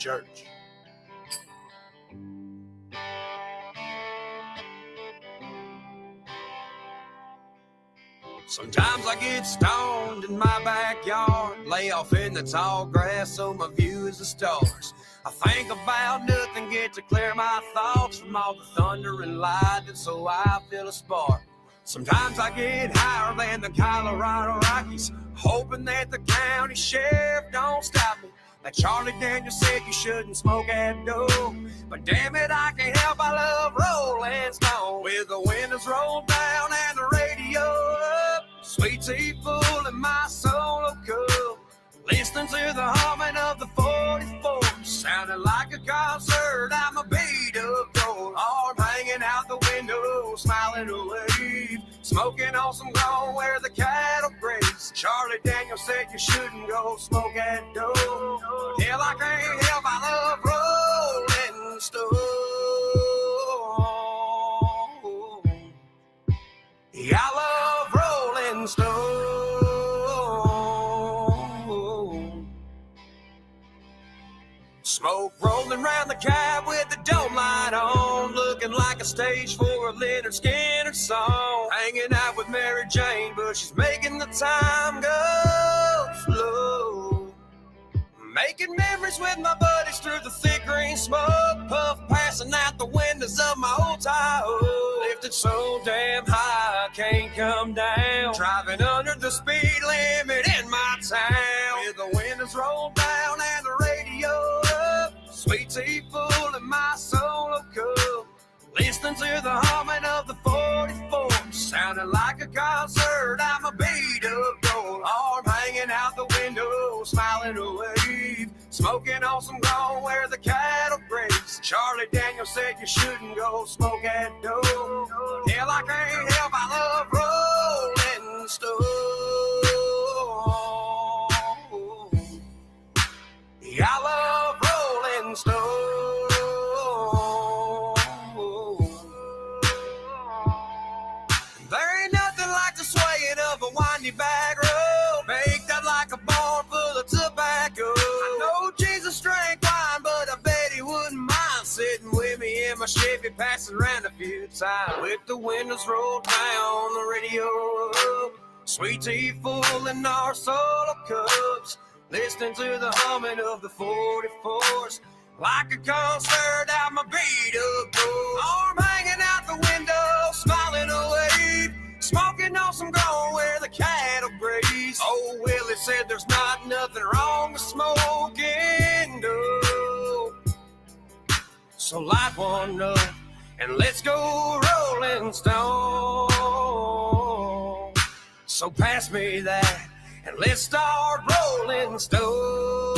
church. Sometimes I get stoned in my backyard, lay off in the tall grass so my view is the stars. I think about nothing, get to clear my thoughts from all the thunder and lightning, so I feel a spark. Sometimes I get higher than the Colorado Rockies, hoping that the county sheriff don't stop me. Like Charlie Daniels said, you shouldn't smoke at dough, but damn it, I can't help, I love Rolling Stone. With the windows rolled down and the radio up, sweet tea full in my solo cup, listening to the humming of the 44, sounding like a concert. I'm a beat up door, arm hanging out the window, smiling a wave, smoking on some ground where the cattle graze. Charlie Daniels said you shouldn't go smoke at dough. Hell, I can't help, I love Rolling Stone. Yeah, I love Rolling Stone. Smoke rolling round the cab with the dome light on, looking like a stage for a Leonard Skinner song. Hanging out with Mary Jane, but she's making the time go slow. Making memories with my buddies through the thick green smoke, puff passing out the windows of my old Tahoe. Lifted so damn high, I can't come down, driving under the speed limit in my town. With the windows rolled down and the radio up, sweet tea full in my solo cup, listening to the humming of the 44, sounding like a concert. I'm a beat up door, arm hanging out the window, smiling a wave, smoking on some ground where the cattle graze. Charlie Daniels said you shouldn't go smoke at dough. Hell, I can't help, I love Rolling Stone. Yeah, I love Rolling Stone. There ain't nothing like the swaying of a windy back road, baked out like a barn full of tobacco. I know Jesus drank wine, but I bet he wouldn't mind sitting with me in my Chevy, passing around a few times. With the windows rolled down, the radio up, sweet tea full in our solo cups, listening to the humming of the 44s, like a concert. I'm a beat up door, arm hanging out the window, smiling a wave, smoking on some ground where the cattle graze. Oh, Willie said there's not nothing wrong with smoking dough. So light one up and let's go Rolling Stone. So pass me that and let's start Rolling Stone.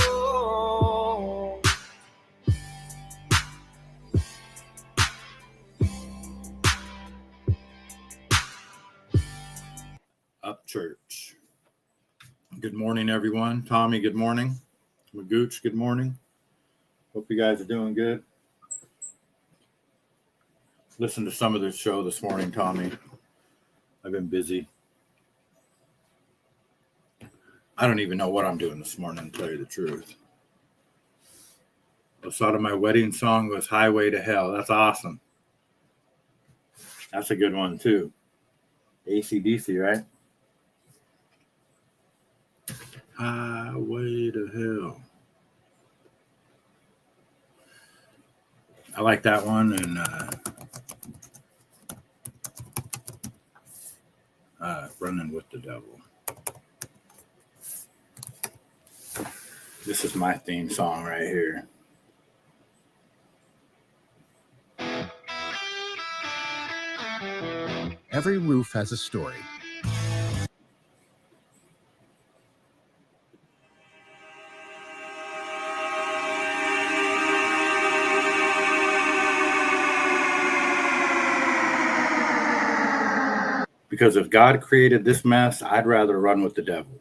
Up church. Good morning, everyone. Tommy, good morning. Magooch, good morning. Hope you guys are doing good. Listen to some of the show this morning, Tommy. I've been busy. I don't even know what I'm doing this morning, to tell you the truth. I thought of my wedding song was Highway to Hell. That's awesome. That's a good one, too. AC/DC, right? Highway to Hell. I like that one. And Running with the Devil. This is my theme song right here. Every roof has a story. Because if God created this mess, I'd rather run with the devil.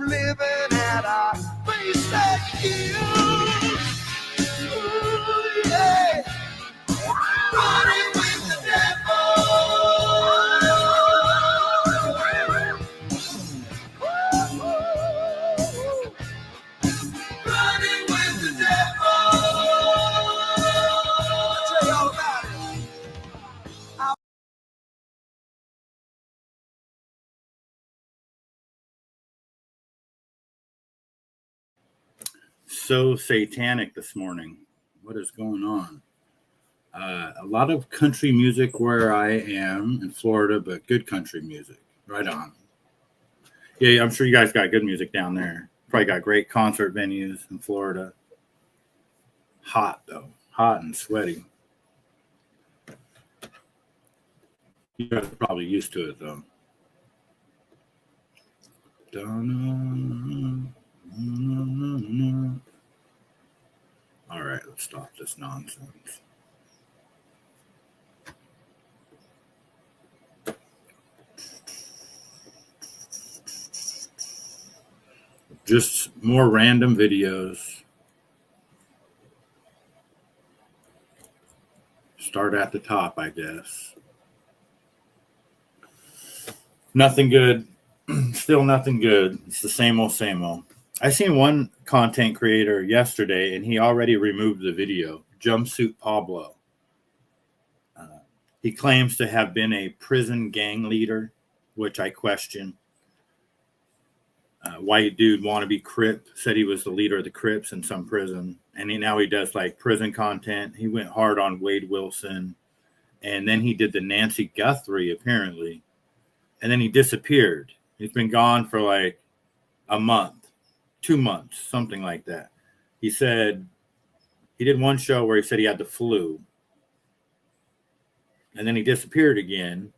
living at our basic hills. Ooh, yeah. Running with the devil. Running with the devil. I'll tell you all about it. So satanic this morning. What is going on? A lot of country music where I am in Florida, but good country music. Right on. Yeah, I'm sure you guys got good music down there. Probably got great concert venues in Florida. Hot, though. Hot and sweaty. You guys are probably used to it, though. All right, let's stop this nonsense. Just more random videos. Start at the top, I guess. Nothing good. Still nothing good. It's the same old, same old. I seen one content creator yesterday, and he already removed the video. Jumpsuit Pablo. He claims to have been a prison gang leader, which I question. White dude, wannabe Crip, said he was the leader of the Crips in some prison. And now he does like prison content. He went hard on Wade Wilson. And then he did the Nancy Guthrie, apparently. And then he disappeared. He's been gone for like a month, 2 months, something like that. He said he did one show where he said he had the flu. And then he disappeared again.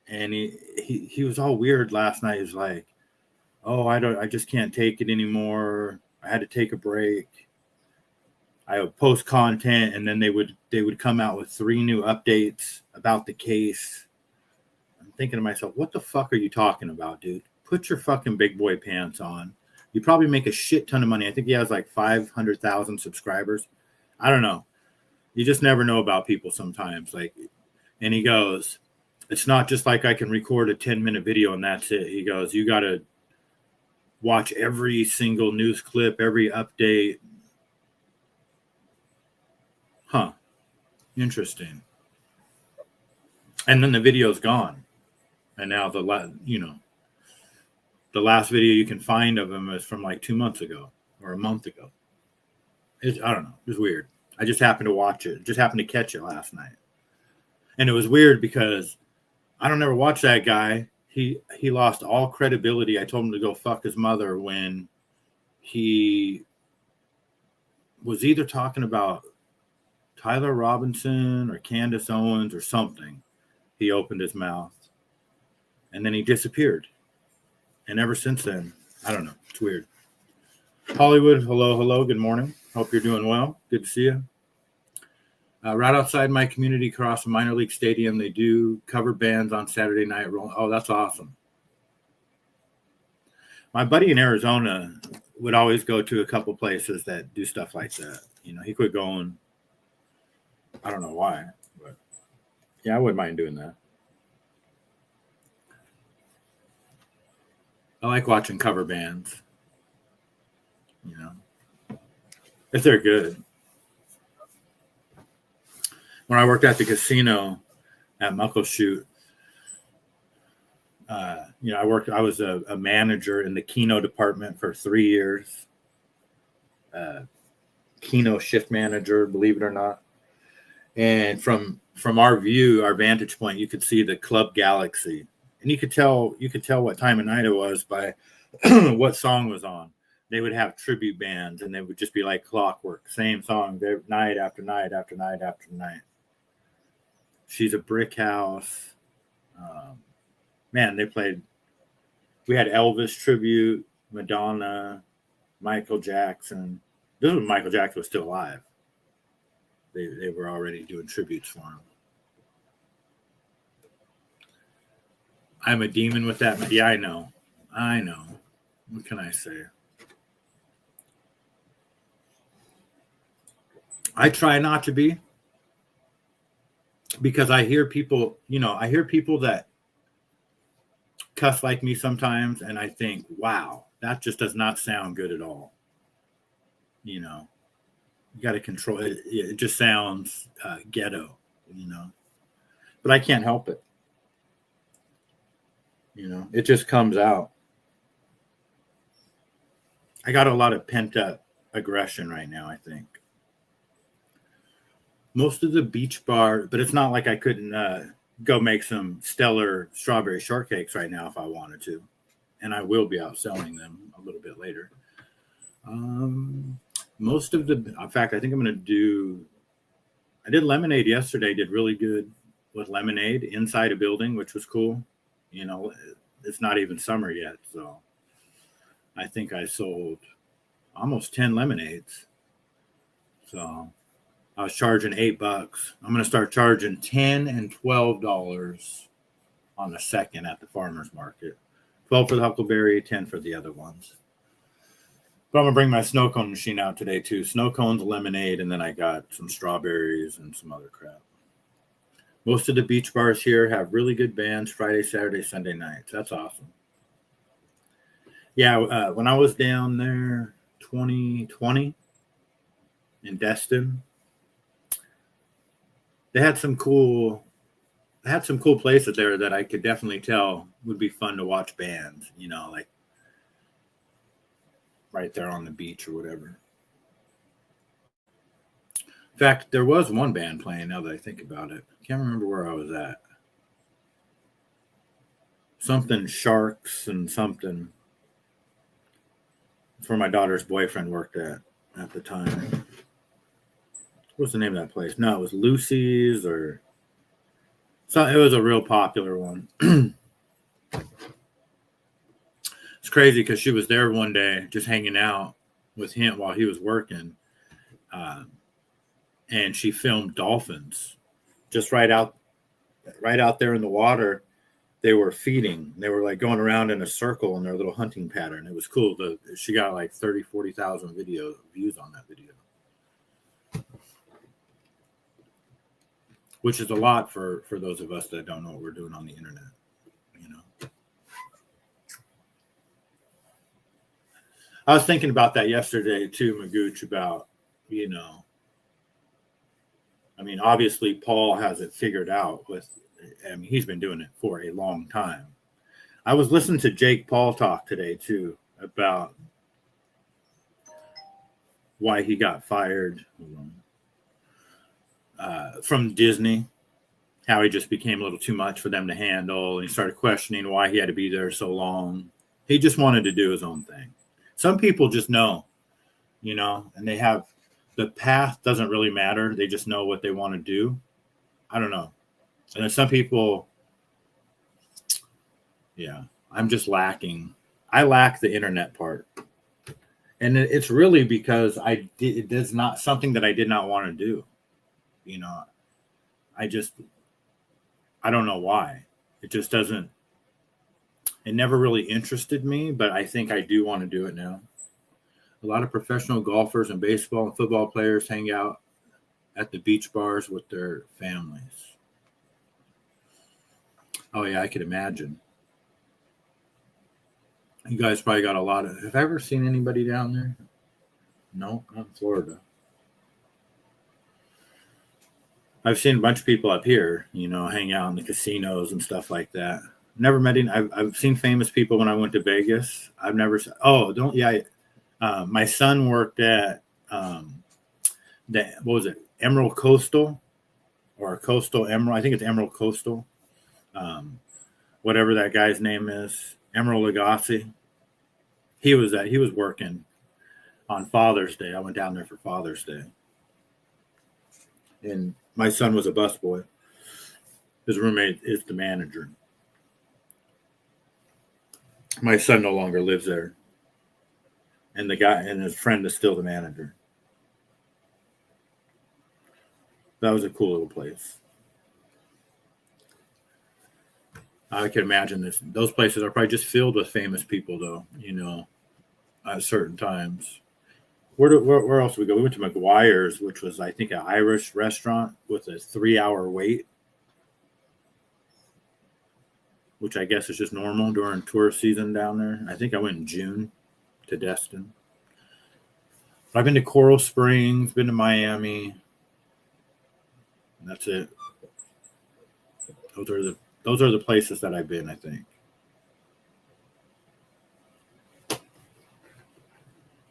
And he was all weird last night. He was like, oh, I just can't take it anymore. I had to take a break. I would post content, and then they would come out with 3 new updates about the case. I'm thinking to myself, what the fuck are you talking about, dude? Put your fucking big boy pants on. You probably make a shit ton of money. I think he has like 500,000 subscribers. I don't know. You just never know about people sometimes. Like, and he goes, it's not just like I can record a 10-minute video and that's it. He goes, you got to watch every single news clip, every update. Huh. Interesting. And then the video's gone. And now the last video you can find of him is from like 2 months ago or a month ago. I don't know. It was weird. I just happened to watch it. Just happened to catch it last night. And it was weird because I don't ever watch that guy. He lost all credibility. I told him to go fuck his mother when he was either talking about Tyler Robinson or Candace Owens or something. He opened his mouth and then he disappeared. And ever since then, I don't know. It's weird. Hollywood, hello. Good morning. Hope you're doing well. Good to see you. Right outside my community, across a minor league stadium, they do cover bands on Saturday night. Oh, that's awesome. My buddy in Arizona would always go to a couple places that do stuff like that. You know, he quit going. I don't know why, but yeah, I wouldn't mind doing that. I like watching cover bands, you know, if they're good. When I worked at the casino at Muckleshoot, I was a manager in the Keno department for 3 years. Keno shift manager, believe it or not. And from our view, our vantage point, you could see the club galaxy. And you could tell what time of night it was by what song was on. They would have tribute bands, and they would just be like clockwork, same song night after night after night after night. She's a Brick House. Man, they played. We had Elvis tribute, Madonna, Michael Jackson. This was when Michael Jackson was still alive. They were already doing tributes for him. I'm a demon with that. Yeah, I know. what can I say? I try not to be, because I hear people, that cuss like me sometimes, and I think, wow, that just does not sound good at all. You got to control it. It just sounds ghetto, but I can't help it. It just comes out. I got a lot of pent up aggression right now, I think. Most of the beach bar, but it's not like I couldn't go make some stellar strawberry shortcakes right now if I wanted to. And I will be out selling them a little bit later. Most of in fact, I think I did lemonade yesterday, did really good with lemonade inside a building, which was cool. It's not even summer yet. So I think I sold almost 10 lemonades. So I was charging $8. I'm going to start charging $10 and $12 on the second at the farmer's market. 12 for the huckleberry, 10 for the other ones. But I'm going to bring my snow cone machine out today too. Snow cones, lemonade, and then I got some strawberries and some other crap. Most of the beach bars here have really good bands Friday, Saturday, Sunday nights. That's awesome. Yeah, when I was down there 2020 in Destin, they had some cool places there that I could definitely tell would be fun to watch bands, like right there on the beach or whatever. In fact, there was one band playing now that I think about it. Can't remember where I was at. Something Sharks and something. It's where my daughter's boyfriend worked at the time. What's the name of that place? No, it was Lucy's or so. It was a real popular one. It's crazy because she was there one day just hanging out with him while he was working. And she filmed dolphins just right out there in the water. They were feeding. They were like going around in a circle in their little hunting pattern. It was cool. She got like 40,000 views on that video, which is a lot for those of us that don't know what we're doing on the internet, I was thinking about that yesterday too, Magooch, about, obviously Paul has it figured out he's been doing it for a long time. I was listening to Jake Paul talk today too about why he got fired from Disney, how he just became a little too much for them to handle. And he started questioning why he had to be there so long. He just wanted to do his own thing. Some people just know, and they have the path doesn't really matter. They just know what they want to do. I don't know. And then some people, I'm just lacking. I lack the internet part. And it's really because it is not something that I did not want to do. I don't know why. It just doesn't. It never really interested me, but I think I do want to do it now. A lot of professional golfers and baseball and football players hang out at the beach bars with their families. Oh, yeah, I could imagine. You guys probably got a lot of... Have I ever seen anybody down there? No, not in Florida. I've seen a bunch of people up here, hang out in the casinos and stuff like that. Never met any. I've seen famous people when I went to Vegas. I've never. My son worked at what was it? Emerald Coastal or Coastal Emerald. I think it's Emerald Coastal. Whatever that guy's name is, Emerald Lagasse. He was working on Father's Day. I went down there for Father's Day, and my son was a busboy. His roommate is the manager. My son no longer lives there. And the guy and his friend is still the manager. That was a cool little place. I can imagine this. Those places are probably just filled with famous people, though, at certain times. Where else did we go? We went to McGuire's, which was, I think, an Irish restaurant with a 3-hour wait, which I guess is just normal during tourist season down there. I think I went in June to Destin. But I've been to Coral Springs, been to Miami. And that's it. Those are the places that I've been, I think.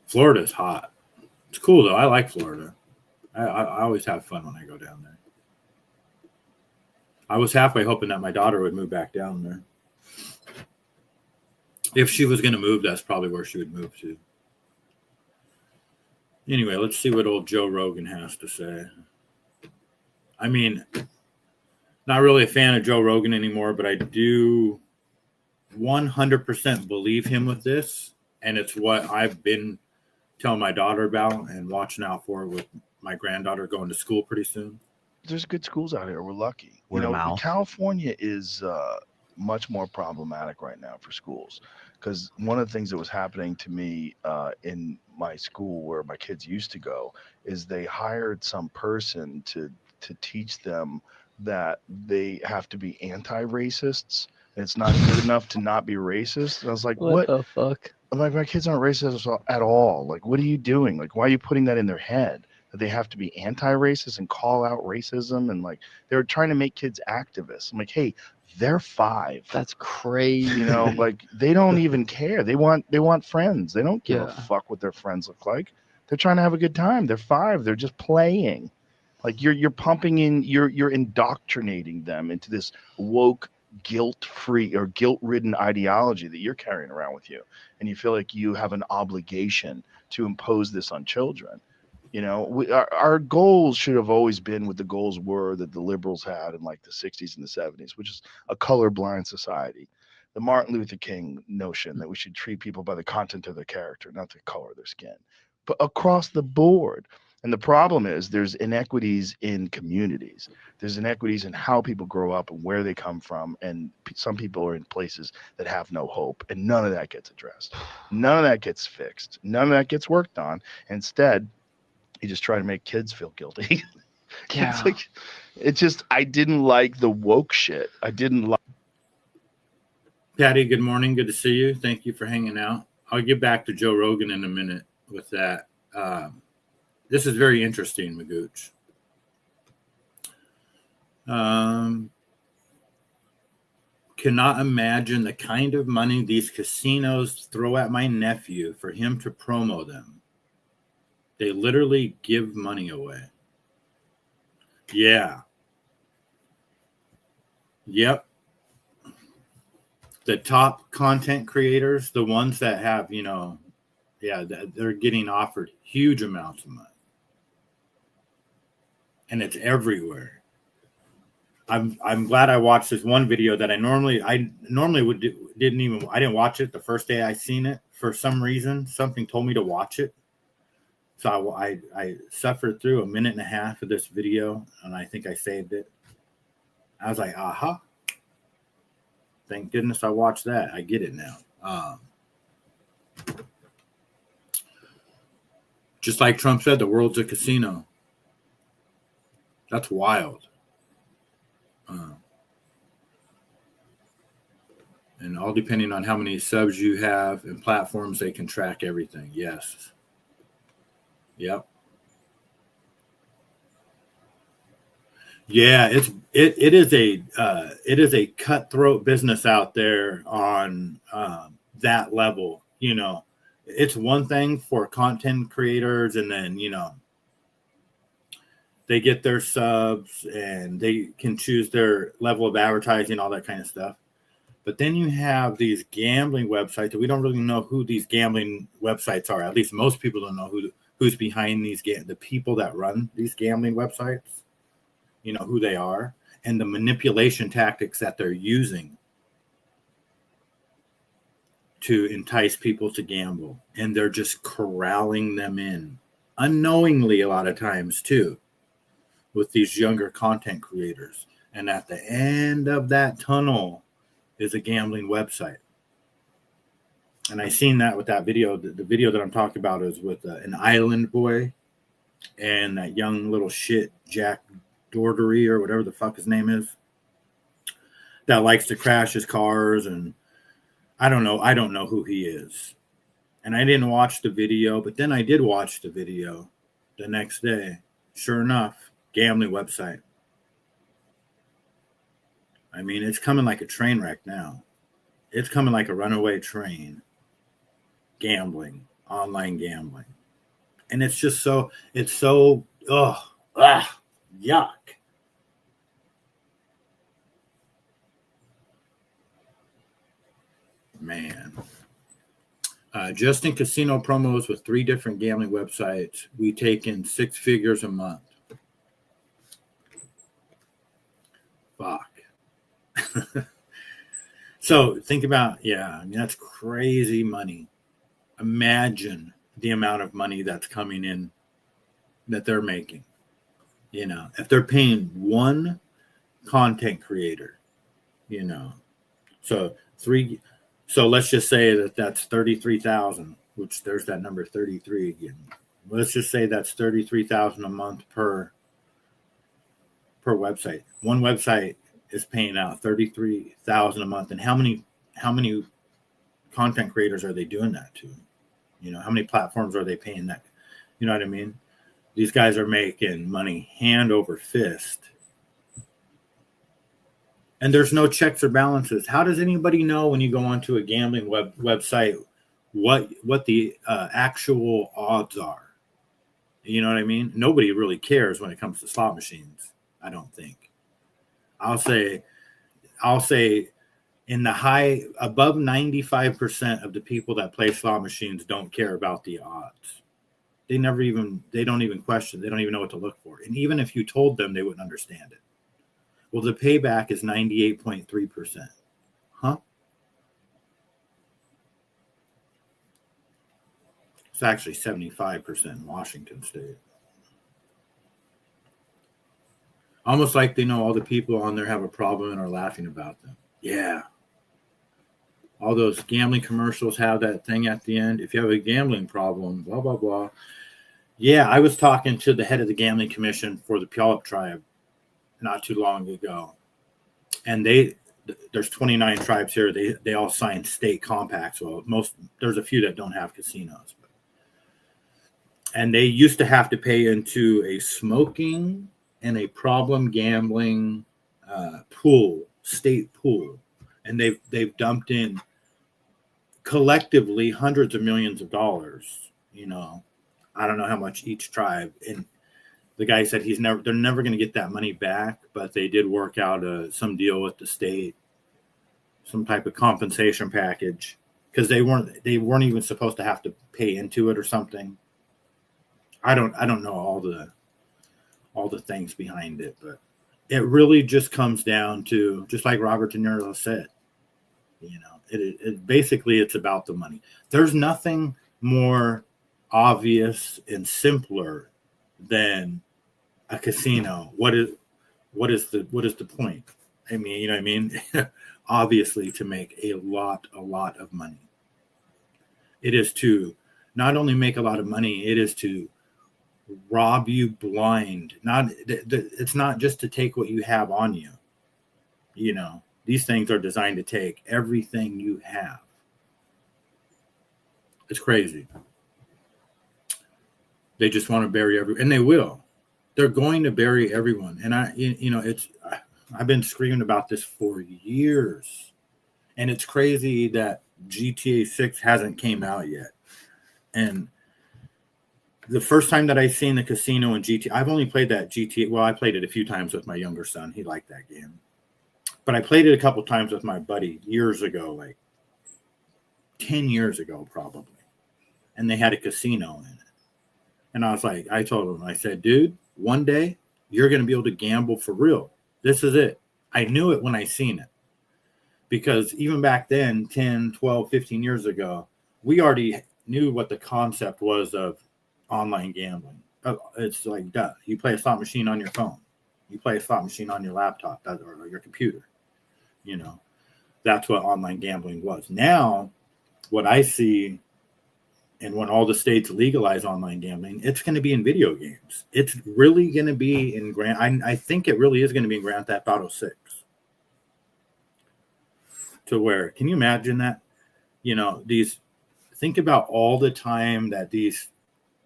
Florida's hot. It's cool though. I like Florida. I always have fun when I go down there. I was halfway hoping that my daughter would move back down there. If she was going to move, that's probably where she would move to. Anyway, let's see what old Joe Rogan has to say. I mean, not really a fan of Joe Rogan anymore, but I do 100% believe him with this. And it's what I've been telling my daughter about and watching out for with my granddaughter going to school pretty soon. There's good schools out here. We're lucky. Word of mouth. California is much more problematic right now for schools because one of the things that was happening to me in my school where my kids used to go is they hired some person to teach them that they have to be anti-racists. It's not good enough to not be racist. And I was like, what the fuck? Like, my kids aren't racist at all. Like, what are you doing? Like, why are you putting that in their head that they have to be anti-racist and call out racism? And like, they were trying to make kids activists. I'm like, hey, they're 5. That's crazy. You know, like, they don't even care. They want friends. They don't give a Yeah. fuck what their friends look like. They're trying to have a good time. They're 5. They're just playing. Like, you're pumping in, you're indoctrinating them into this woke, guilt-free or guilt-ridden ideology that you're carrying around with you, and you feel like you have an obligation to impose this on children. You know, our goals should have always been what the goals were that the liberals had in like the 60s and the 70s, which is a colorblind society. The Martin Luther King notion that we should treat people by the content of their character, not the color of their skin, but across the board. And the problem is there's inequities in communities. There's inequities in how people grow up and where they come from. And some people are in places that have no hope. And none of that gets addressed. None of that gets fixed. None of that gets worked on. Instead, you just try to make kids feel guilty. Yeah. It's like, I didn't like the woke shit. I didn't like. Patty, good morning. Good to see you. Thank you for hanging out. I'll get back to Joe Rogan in a minute with that. This is very interesting, Magooch. Cannot imagine the kind of money these casinos throw at my nephew for him to promo them. They literally give money away. Yeah. Yep. The top content creators, the ones that have, they're getting offered huge amounts of money. And it's everywhere. I'm glad I watched this one video that I normally didn't watch it the first day I seen it. For some reason, something told me to watch it. So I suffered through a minute and a half of this video, and I think I saved it. I was like, aha. Thank goodness I watched that. I get it now. Just like Trump said, the world's a casino. That's wild. And all depending on how many subs you have and platforms, they can track everything. Yes. Yep. Yeah, it is a cutthroat business out there on that level. You know, it's one thing for content creators, and then they get their subs and they can choose their level of advertising, all that kind of stuff. But then you have these gambling websites that we don't really know who these gambling websites are. At least most people don't know who's behind these the people that run these gambling websites. You know who they are and the manipulation tactics that they're using to entice people to gamble. And they're just corralling them in unknowingly a lot of times too with these younger content creators. And at the end of that tunnel is a gambling website. And I seen that with that video. The video that I'm talking about is with an island boy and that young little shit, Jack Dordery or whatever the fuck his name is, that likes to crash his cars. And I don't know who he is. And I didn't watch the video, but then I did watch the video the next day. Sure enough, gambling website. I mean, it's coming like a train wreck now. It's coming like a runaway train. Gambling, online gambling. And it's just so, yuck. Man. Just in casino promos with 3 different gambling websites, we take in 6 figures a month. Fuck. So think about, I mean, that's crazy money. Imagine the amount of money that's coming in that they're making. You know, if they're paying one content creator, you know, so let's just say that's 33,000, which there's that number 33 again. Let's just say that's 33,000 a month per website. One website is paying out 33,000 a month, and how many content creators are they doing that to? You know, how many platforms are they paying that? You know what I mean? These guys are making money hand over fist. And there's no checks or balances. How does anybody know when you go onto a gambling website what the actual odds are? You know what I mean? Nobody really cares when it comes to slot machines, I don't think. I'll say in the high, above 95% of the people that play slot machines don't care about the odds. They don't even question. They don't even know what to look for. And even if you told them, they wouldn't understand it. Well, the payback is 98.3%. Huh? It's actually 75% in Washington State. Almost like they know all the people on there have a problem and are laughing about them. Yeah. All those gambling commercials have that thing at the end. If you have a gambling problem, blah, blah, blah. Yeah, I was talking to the head of the gambling commission for the Puyallup tribe not too long ago. And there's 29 tribes here. They all signed state compacts. Well, there's a few that don't have casinos. And they used to have to pay into a smoking and a problem gambling state pool. And they've dumped in collectively hundreds of millions of dollars. You know, I don't know how much each tribe. And the guy said they're never going to get that money back, but they did work out some deal with the state, some type of compensation package, because they weren't even supposed to have to pay into it or something. I don't know all the things behind it, but it really just comes down to, just like Robert De Niro said, you know, it basically it's about the money. There's nothing more obvious and simpler than a casino. What is the point? I mean, you know what I mean? Obviously to make a lot of money. It is to not only make a lot of money, it is to rob you blind. It's not just to take what you have on you. You know, these things are designed to take everything you have. It's crazy. They just want to bury and they will. They're going to bury everyone. And I've been screaming about this for years. And it's crazy that GTA 6 hasn't came out yet. And the first time that I seen the casino in GTA, I've only played that GTA. Well, I played it a few times with my younger son. He liked that game. But I played it a couple times with my buddy years ago, like 10 years ago, probably. And they had a casino in it. And I told him, I said, dude, one day you're going to be able to gamble for real. This is it. I knew it when I seen it. Because even back then, 10, 12, 15 years ago, we already knew what the concept was of online gambling. It's like, duh, you play a slot machine on your phone. You play a slot machine on your laptop or your computer. You know, that's what online gambling was. Now, what I see, and when all the states legalize online gambling, it's going to be in video games. It's really going to be in I think it really is going to be in Grand Theft Auto 6. To where, can you imagine that? Think about all the time that these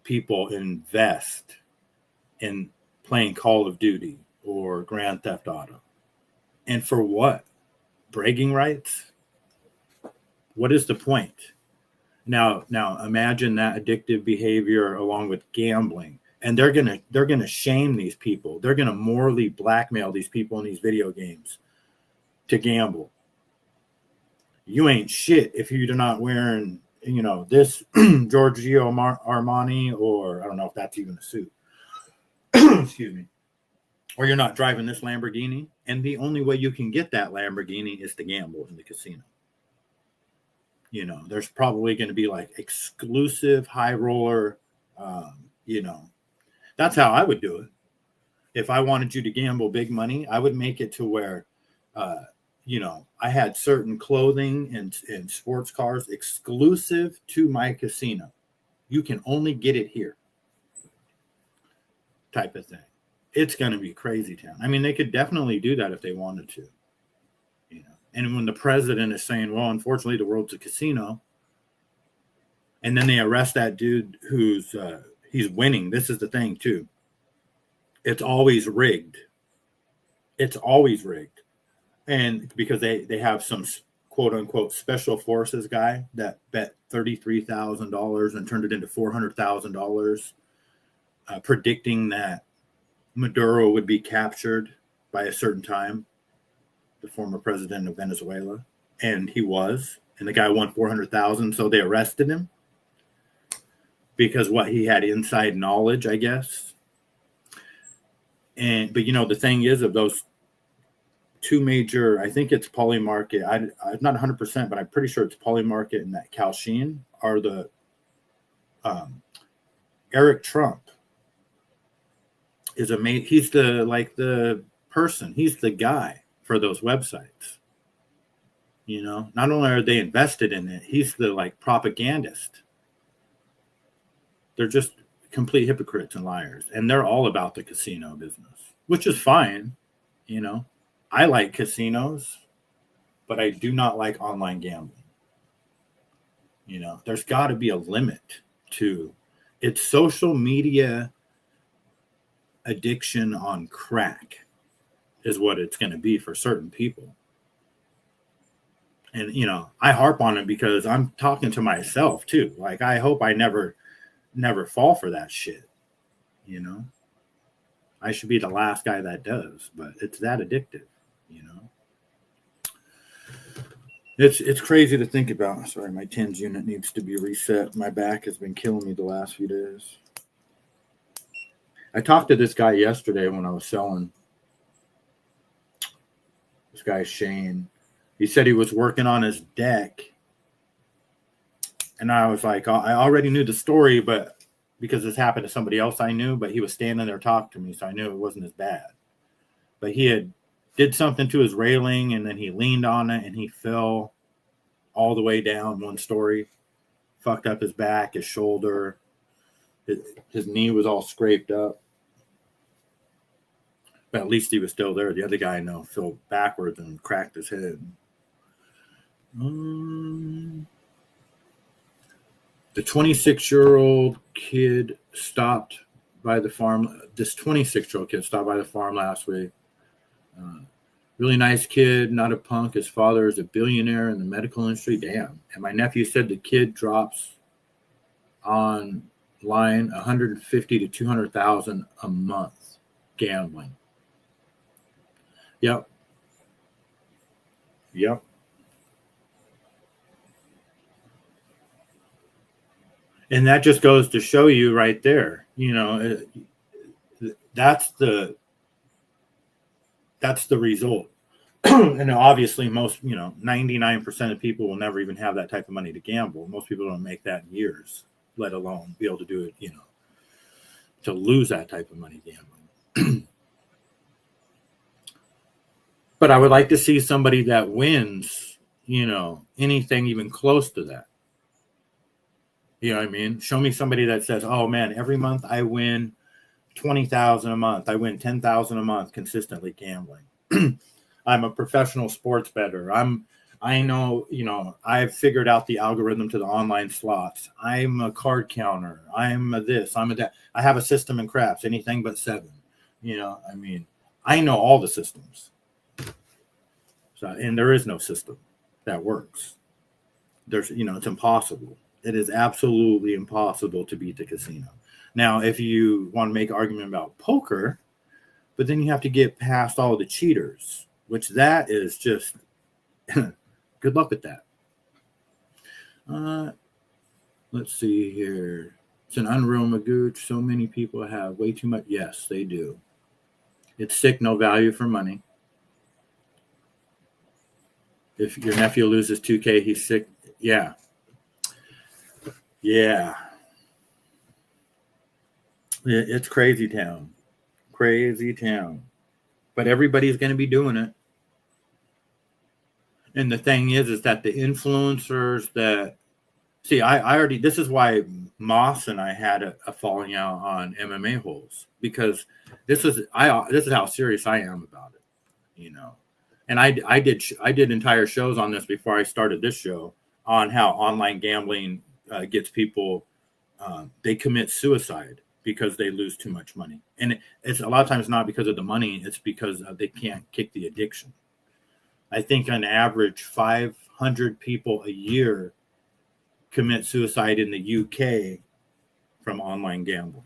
people invest in playing Call of Duty or Grand Theft Auto. And for what? Bragging rights? What is the point? Now imagine that addictive behavior along with gambling. And they're gonna shame these people. They're gonna morally blackmail these people in these video games to gamble. You ain't shit if you're not wearing, this Giorgio Armani, or I don't know if that's even a suit. Excuse me. Or you're not driving this Lamborghini. And the only way you can get that Lamborghini is to gamble in the casino. There's probably going to be like exclusive high roller, that's how I would do it. If I wanted you to gamble big money, I would make it to where, I had certain clothing and sports cars exclusive to my casino. You can only get it here. Type of thing. It's going to be crazy town. I mean, they could definitely do that if they wanted to. And when the president is saying, well, unfortunately, the world's a casino, and then they arrest that dude who's he's winning. This is the thing, too. It's always rigged. It's always rigged. And because they have some quote unquote special forces guy that bet $33,000 and turned it into $400,000, predicting that Maduro would be captured by a certain time, the former president of Venezuela, and he was, and the guy won 400,000, so they arrested him because he had inside knowledge, I guess. But the thing is, of those two major, I think it's Polymarket. I'm not 100%, but I'm pretty sure it's Polymarket and that Kalshin are the Eric Trump is he's the person, he's the guy for those websites. Not only are they invested in it, he's the propagandist. They're just complete hypocrites and liars, and they're all about the casino business, which is fine. I like casinos, but I do not like online gambling. There's got to be a limit to it's social media addiction on crack is what it's going to be for certain people. And, I harp on it because I'm talking to myself too. I hope I never fall for that shit. I should be the last guy that does, but it's that addictive, It's crazy to think about. Sorry, my TENS unit needs to be reset. My back has been killing me the last few days. I talked to this guy yesterday when I was selling. This guy, Shane. He said he was working on his deck. And I was like, I already knew the story, but because this happened to somebody else I knew, but he was standing there talking to me, so I knew it wasn't as bad. But he did something to his railing, and then he leaned on it, and he fell all the way down one story, fucked up his back, his shoulder. His knee was all scraped up. But at least he was still there. The other guy, I know, fell backwards and cracked his head. The 26-year-old kid stopped by the farm. This 26-year-old kid stopped by the farm last week. Really nice kid, not a punk. His father is a billionaire in the medical industry. Damn. And my nephew said the kid drops online $150,000 to $200,000 a month gambling. Yep. And that just goes to show you right there, that's the result. And obviously most, 99% of people will never even have that type of money to gamble. Most people don't make that in years, let alone be able to do it, to lose that type of money gambling. But I would like to see somebody that wins, anything even close to that. You know what I mean? Show me somebody that says, "Oh man, every month I win 20,000 a month. I win 10,000 a month consistently gambling. I'm a professional sports bettor. I know, I've figured out the algorithm to the online slots. I'm a card counter. I'm a this, I'm a that. I have a system in craps, anything but 7. I know all the systems. So, and there is no system that works. It's impossible. It is absolutely impossible to beat the casino. Now, if you want to make an argument about poker, but then you have to get past all the cheaters, which that is just good luck with that. Let's see here. It's an unreal magooch. So many people have way too much. Yes, they do. It's sick, no value for money. If your nephew loses 2K, he's sick. Yeah. Yeah. It's crazy town. Crazy town. But everybody's going to be doing it. And the thing is that the influencers that see, I already, this is why Moss and I had a falling out on MMA holes, because this is how serious I am about it, And I did entire shows on this before I started this show on how online gambling gets people, they commit suicide because they lose too much money. And it's a lot of times not because of the money, it's because they can't kick the addiction. I think on average 500 people a year commit suicide in the UK from online gambling.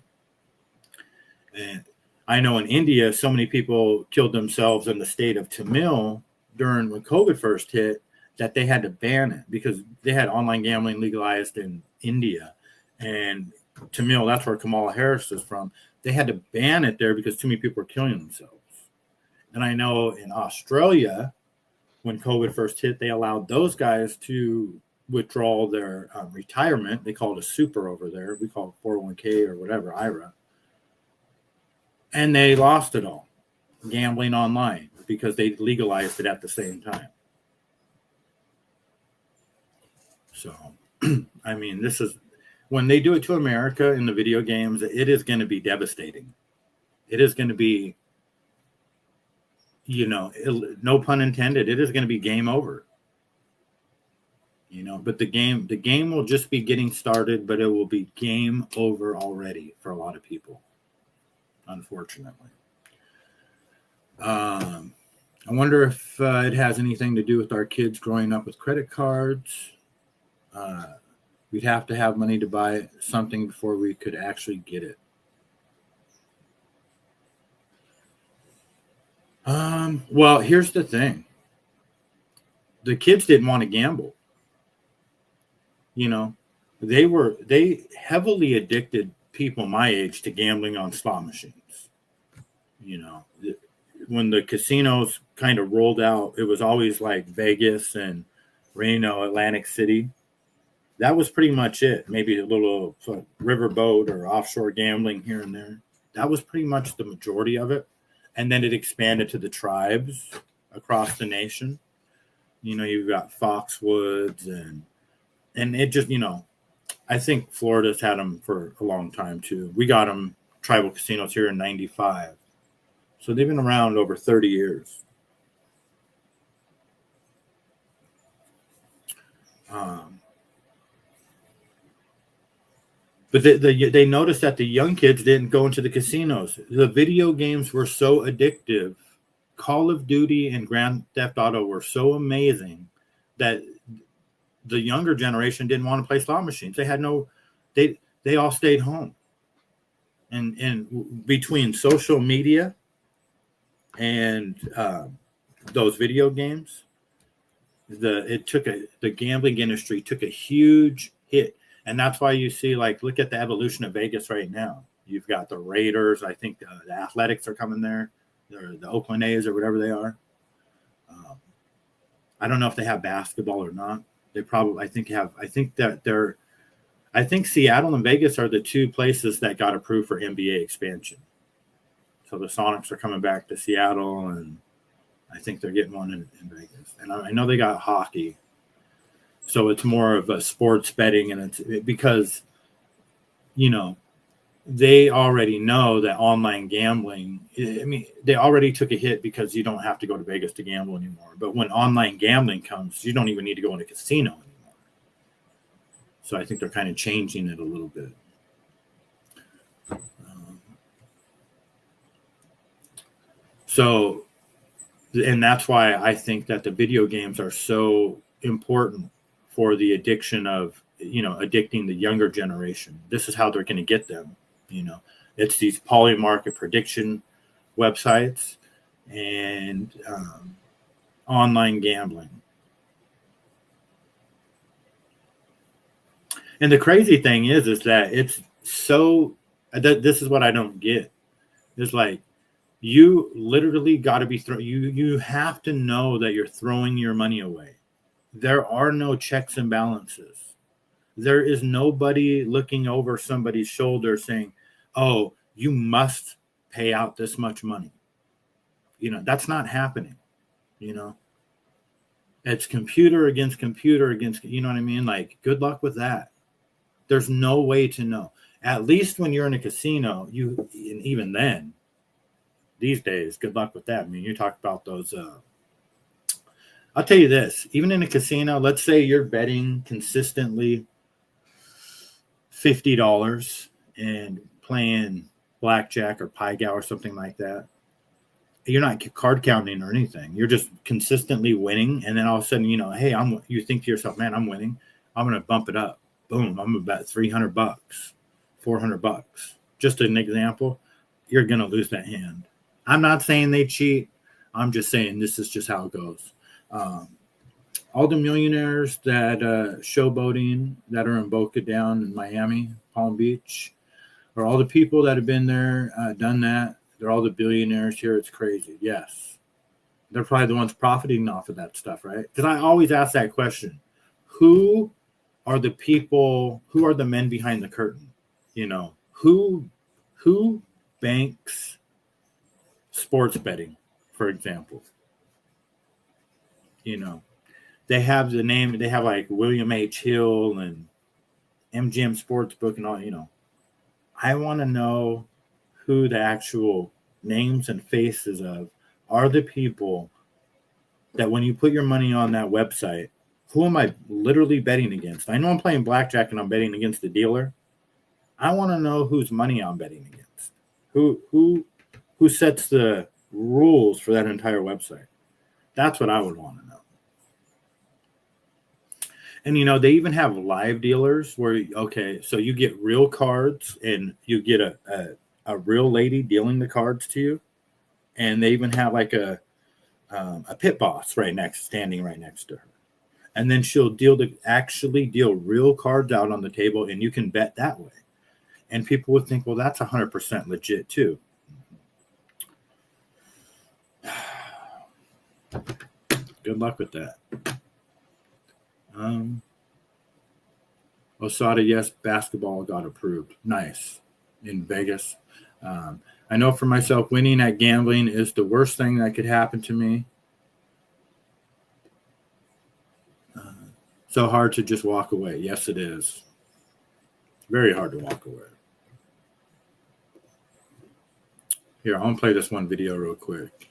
And I know in India, so many people killed themselves in the state of Tamil during when COVID first hit that they had to ban it because they had online gambling legalized in India. And Tamil, that's where Kamala Harris is from. They had to ban it there because too many people were killing themselves. And I know in Australia, when COVID first hit, they allowed those guys to withdraw their retirement. They call it a super over there. We call it 401k or whatever, IRA. And they lost it all, gambling online, because they legalized it at the same time. So, this is, when they do it to America in the video games, it is going to be devastating. It is going to be, no pun intended, it is going to be game over. But the game will just be getting started, but it will be game over already for a lot of people, unfortunately. I wonder if it has anything to do with our kids growing up with credit cards. We'd have to have money to buy something before we could actually get it. Well, here's the thing. The kids didn't want to gamble. They heavily addicted people my age to gambling on slot machines. When the casinos kind of rolled out, it was always like Vegas and Reno, Atlantic City. That was pretty much it. Maybe a little riverboat or offshore gambling here and there. That was pretty much the majority of it. And then it expanded to the tribes across the nation. You've got Foxwoods and it just, I think Florida's had them for a long time too. We got them tribal casinos here in 95. So they've been around over 30 years. But they noticed that the young kids didn't go into the casinos. The video games were so addictive. Call of Duty and Grand Theft Auto were so amazing that the younger generation didn't want to play slot machines. They had they all stayed home. And between social media and those video games, the gambling industry took a huge hit. And that's why you see, look at the evolution of Vegas right now. You've got the Raiders. I think the Athletics are coming there. The Oakland A's or whatever they are. I don't know if they have basketball or not. They probably, I think Seattle and Vegas are the two places that got approved for NBA expansion. So the Sonics are coming back to Seattle, and I think they're getting one in Vegas. And I know they got hockey. So it's more of a sports betting, and it's because, you know, they already know that online gambling, I mean, they already took a hit because you don't have to go to Vegas to gamble anymore. But when online gambling comes, you don't even need to go in a casino anymore. So I think they're kind of changing it a little bit. So, and that's why I think that the video games are so important for the addiction of, you know, addicting the younger generation. This is how they're going to get them, you know. It's these poly market prediction websites and online gambling. And the crazy thing is that it's so, this is what I don't get. It's like, you literally got to be you have to know that you're throwing your money away. There are no checks and balances. There is nobody looking over somebody's shoulder saying, oh, you must pay out this much money. You know, that's not happening. You know, it's computer against computer against, you know what I mean? Like, good luck with that. There's no way to know. At least when you're in a casino, and even then, these days, good luck with that. I mean, you talk about those. I'll tell you this, even in a casino, let's say you're betting consistently $50 and playing blackjack or pie-gow or something like that. You're not card counting or anything. You're just consistently winning. And then all of a sudden, you know, hey, you think to yourself, man, I'm winning. I'm going to bump it up. Boom. I'm about $300, $400. Just an example. You're going to lose that hand. I'm not saying they cheat. I'm just saying this is just how it goes. All the millionaires that showboating that are in Boca down in Miami, Palm Beach, or all the people that have been there, done that, they're all the billionaires here. It's crazy. Yes. They're probably the ones profiting off of that stuff, right? Because I always ask that question. Who are the people, who are the men behind the curtain? You know, who banks sports betting, for example? You know, they have the name, they have like William H. Hill and MGM Sportsbook and all, you know. I want to know who the actual names and faces of are the people that when you put your money on that website, who am I literally betting against? I know I'm playing blackjack and I'm betting against the dealer. I want to know whose money I'm betting against. Who sets the rules for that entire website? That's what I would want to know. And, you know, they even have live dealers where, okay, so you get real cards and you get a real lady dealing the cards to you. And they even have like a pit boss standing right next to her. And then she'll actually deal real cards out on the table and you can bet that way. And people would think, well, that's 100% legit too. Good luck with that. Mossada, yes, basketball got approved. Nice. In Vegas. I know for myself, winning at gambling is the worst thing that could happen to me. So hard to just walk away. Yes, it is. Very hard to walk away. Here, I want to play this one video real quick.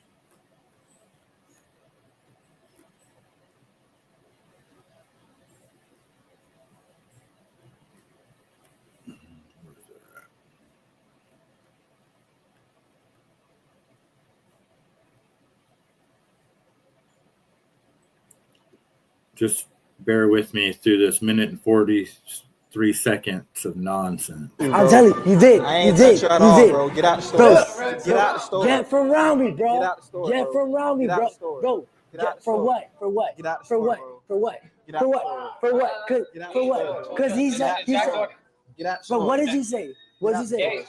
Just bear with me through this minute and 43 seconds of nonsense. I'm telling you, you did. I ain't You did. touch you at You all, did. bro. Get out the store. Bro, Get out the store. get from around me, bro. Get out the store, Get bro. from around me, Get out bro. the store. Bro, Get out the for store. what? For what? Get out the For store, what? bro. For what? Get out For the what? store. For what? Get out For the what? store. Because he said. Get out the store. But what did he say? What did he say?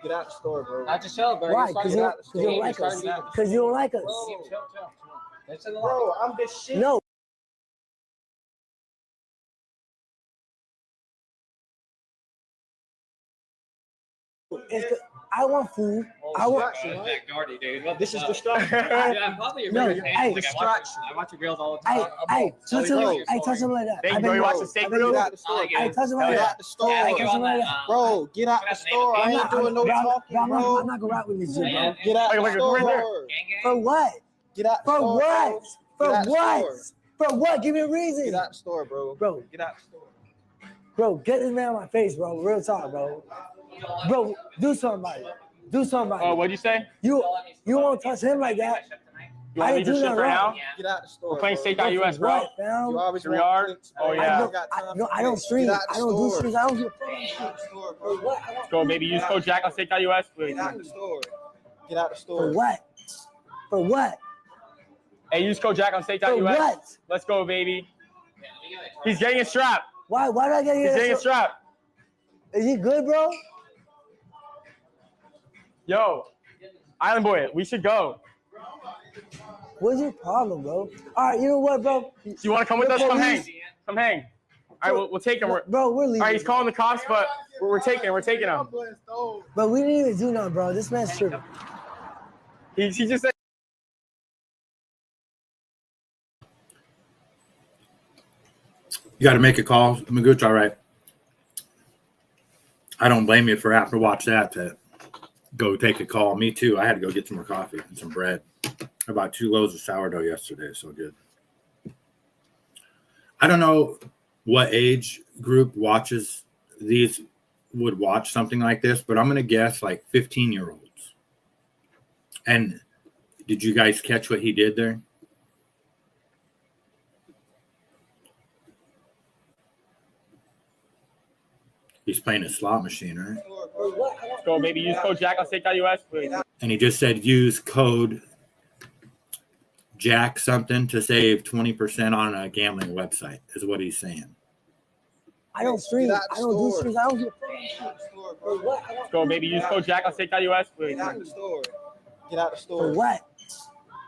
Get out the store, bro. Not just chill, bro. Why? Because you don't like us. Because you don't like us. Bro, I'm the shit. No. I want food. I want. This is distraction. I'm probably your No, biggest fan. hey, Like, I watch your reels all the Hey, time. hey, touch him. Hey, touch him like that. Thank I you, bet bro. You you watch will. the steak I bet you reel? will. Get out the store. Hey, touch him like Get that. out the store. Yeah, I think Touch him like that. Bro, get out the store. I ain't doing no talking, I'm bro. not gonna rap with this shit, bro. Get out the Look, right there. store. For what? Get out the For store. what? For Get out the what? store. For what? Give me a reason. Get out the store, bro. Bro, Get out the store. bro, get this man on my face, bro. Real talk, bro. Bro, do something about it. Do something about Oh, it. what'd you say? You won't touch him like that. You want I to leave your do shit not right wrong. now? Get out the store. We're playing bro. Stake.us, bro. What, fam? You always Here we want are. clicks, Oh, bro. yeah. I don't got time No, for I don't this. stream. Get out the I don't do store. streams. I don't give a fuck. Get out the store, For bro. what? Let's go, baby. Use code Jack on Stake.us, please. Get out the store. Get out the For store. what? For what? Hey, use code Jack on For Stake.us. what? Let's go, baby. He's getting a strap. Why did I get He's getting a here? strap. Is he good, bro? Yo, Island Boy, we should go. What's your problem, bro? All right, you know what, bro? Do you want to come with us? Come hang. Come hang. All right, we'll take him. Bro, we're leaving. All right, he's calling the cops, but we're taking him. But we didn't even do nothing, bro. This man's tripping. He just said. You got to make a call. Magooch, all right. I don't blame you for having to watch that to go take a call. Me too. I had to go get some more coffee and some bread. I bought 2 loaves of sourdough yesterday. So good. I don't know what age group watches these, would watch something like this, but I'm going to guess like 15-year-olds. And did you guys catch what he did there? He's playing a slot machine, right? Let's go, baby. Use code Jack on Stake.us, please. And he just said use code Jack something to save 20% on a gambling website, is what he's saying. I don't stream. Get out I the don't do store. streams. I don't give a Get out the store, For bro. what? Let's go, baby. Use code Jack on Stake.us, please. Get out the store. Get out the For store. what?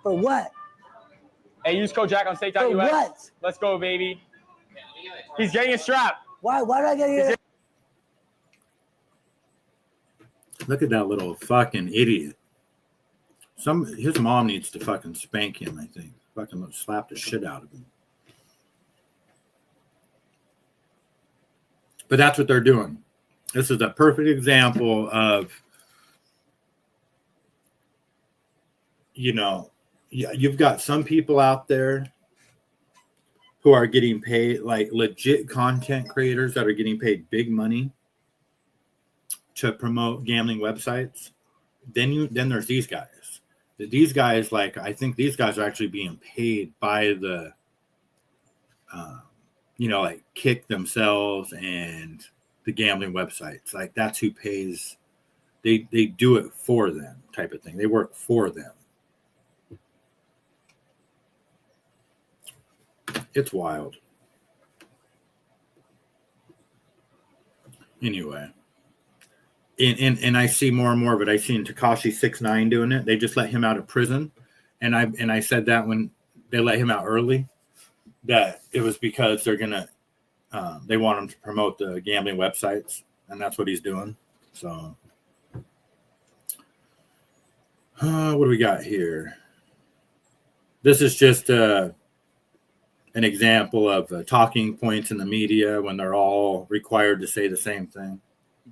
For what? Hey, use code Jack on For Stake.us. what? Let's go, baby. He's getting a strap. Why did I get here? Look at that little fucking idiot. His mom needs to fucking spank him, I think. Fucking slap the shit out of him. But that's what they're doing. This is a perfect example of, you've got some people out there who are getting paid, like legit content creators that are getting paid big money to promote gambling websites. Then there's these guys. These guys, like, I think these guys are actually being paid by the, like Kick themselves and the gambling websites. Like, that's who pays. They do it for them, type of thing. They work for them. It's wild. Anyway. And I see more and more of it. I seen Tekashi 6ix9ine doing it. They just let him out of prison, and I said that when they let him out early, that it was because they're gonna they want him to promote the gambling websites, and that's what he's doing. So, what do we got here? This is just an example of talking points in the media when they're all required to say the same thing.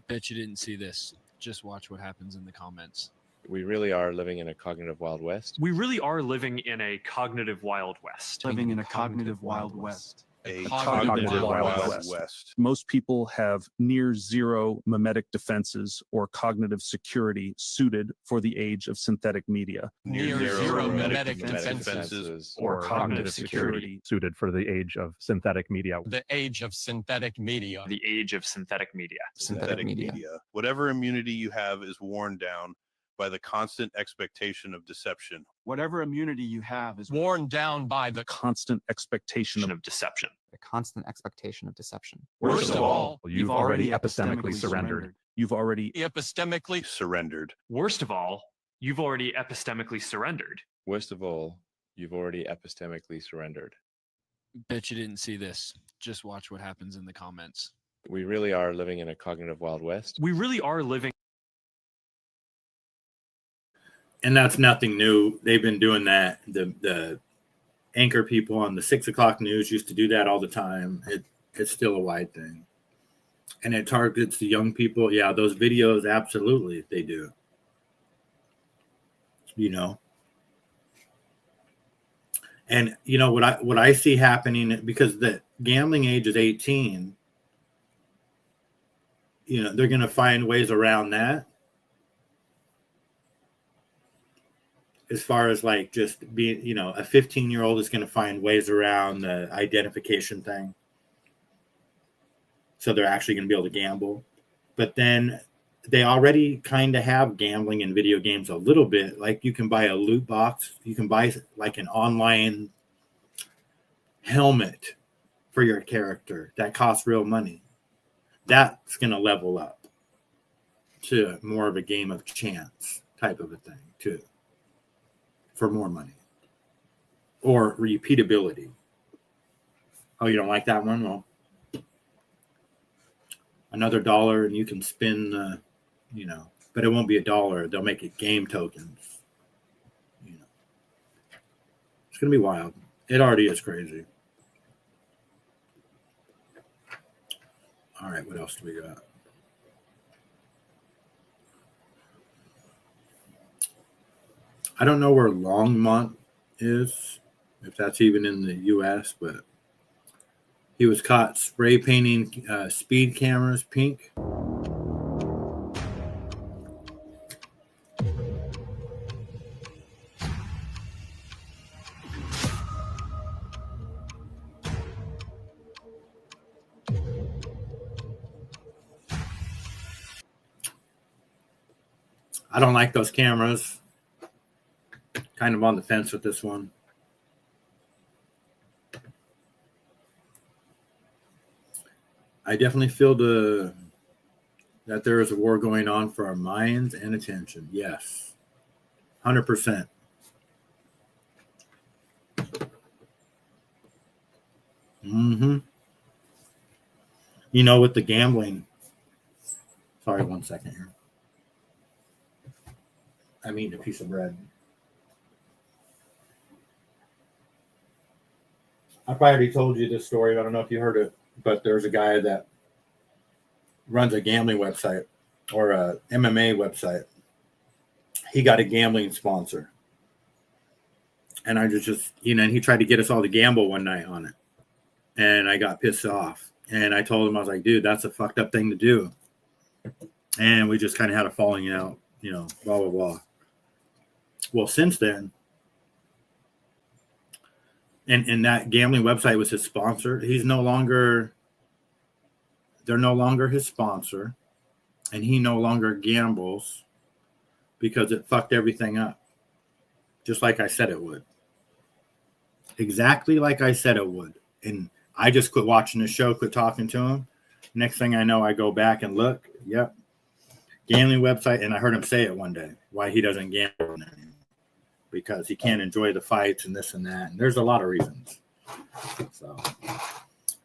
Bet you didn't see this. Just watch what happens in the comments. We really are living in a cognitive Wild West. We really are living in a cognitive Wild West. Living in a cognitive Wild West. A Cognitive Wild West. Most people have near zero mimetic defenses or cognitive security suited for the age of synthetic media. Near zero mimetic defenses or cognitive security suited for the age of synthetic media. The age of synthetic media. The age of synthetic media. Synthetic media. Whatever immunity you have is worn down by the constant expectation of deception. Whatever immunity you have is Worn down by the Constant expectation Of deception. The constant expectation of deception. Worst of all, you've already epistemically surrendered. You've already epistemically surrendered. Worst of all, you've already epistemically surrendered. Worst of all, you've already epistemically surrendered. Bet you didn't see this. Just watch what happens in the comments. We really are living in a cognitive Wild West. We really are living And that's nothing new. They've been doing that. The anchor people on the 6 o'clock news used to do that all the time. It's still a wide thing. And it targets the young people. Yeah, those videos, absolutely, they do. You know. And you know what I see happening, because the gambling age is 18, you know, they're going to find ways around that. As far as like just being, you know, a 15-year-old is going to find ways around the identification thing. So they're actually going to be able to gamble. But then they already kind of have gambling in video games a little bit. Like you can buy a loot box. You can buy like an online helmet for your character that costs real money. That's going to level up to more of a game of chance type of a thing too, for more money or repeatability. Oh, you don't like that one? Well, another $1 and you can spin, you know, but it won't be $1. They'll make it game tokens. You know, it's going to be wild. It already is crazy. All right, what else do we got? I don't know where Longmont is, if that's even in the U.S., but he was caught spray painting speed cameras pink. I don't like those cameras. Kind of on the fence with this one. I definitely feel that there is a war going on for our minds and attention. Yes. 100%. Mm-hmm. You know, with the gambling. Sorry, 1 second here. I'm eating a piece of bread. I probably already told you this story. I don't know if you heard it, but there's a guy that runs a gambling website or a MMA website. He got a gambling sponsor. And I just, you know, and he tried to get us all to gamble one night on it. And I got pissed off. And I told him, I was like, dude, that's a fucked up thing to do. And we just kind of had a falling out, you know, blah, blah, blah. Well, since then, and that gambling website was his sponsor. They're no longer his sponsor. And he no longer gambles because it fucked everything up. Just like I said it would. Exactly like I said it would. And I just quit watching the show, quit talking to him. Next thing I know, I go back and look. Yep. Gambling website. And I heard him say it one day, why he doesn't gamble anymore. Because he can't enjoy the fights and this and that. And there's a lot of reasons. So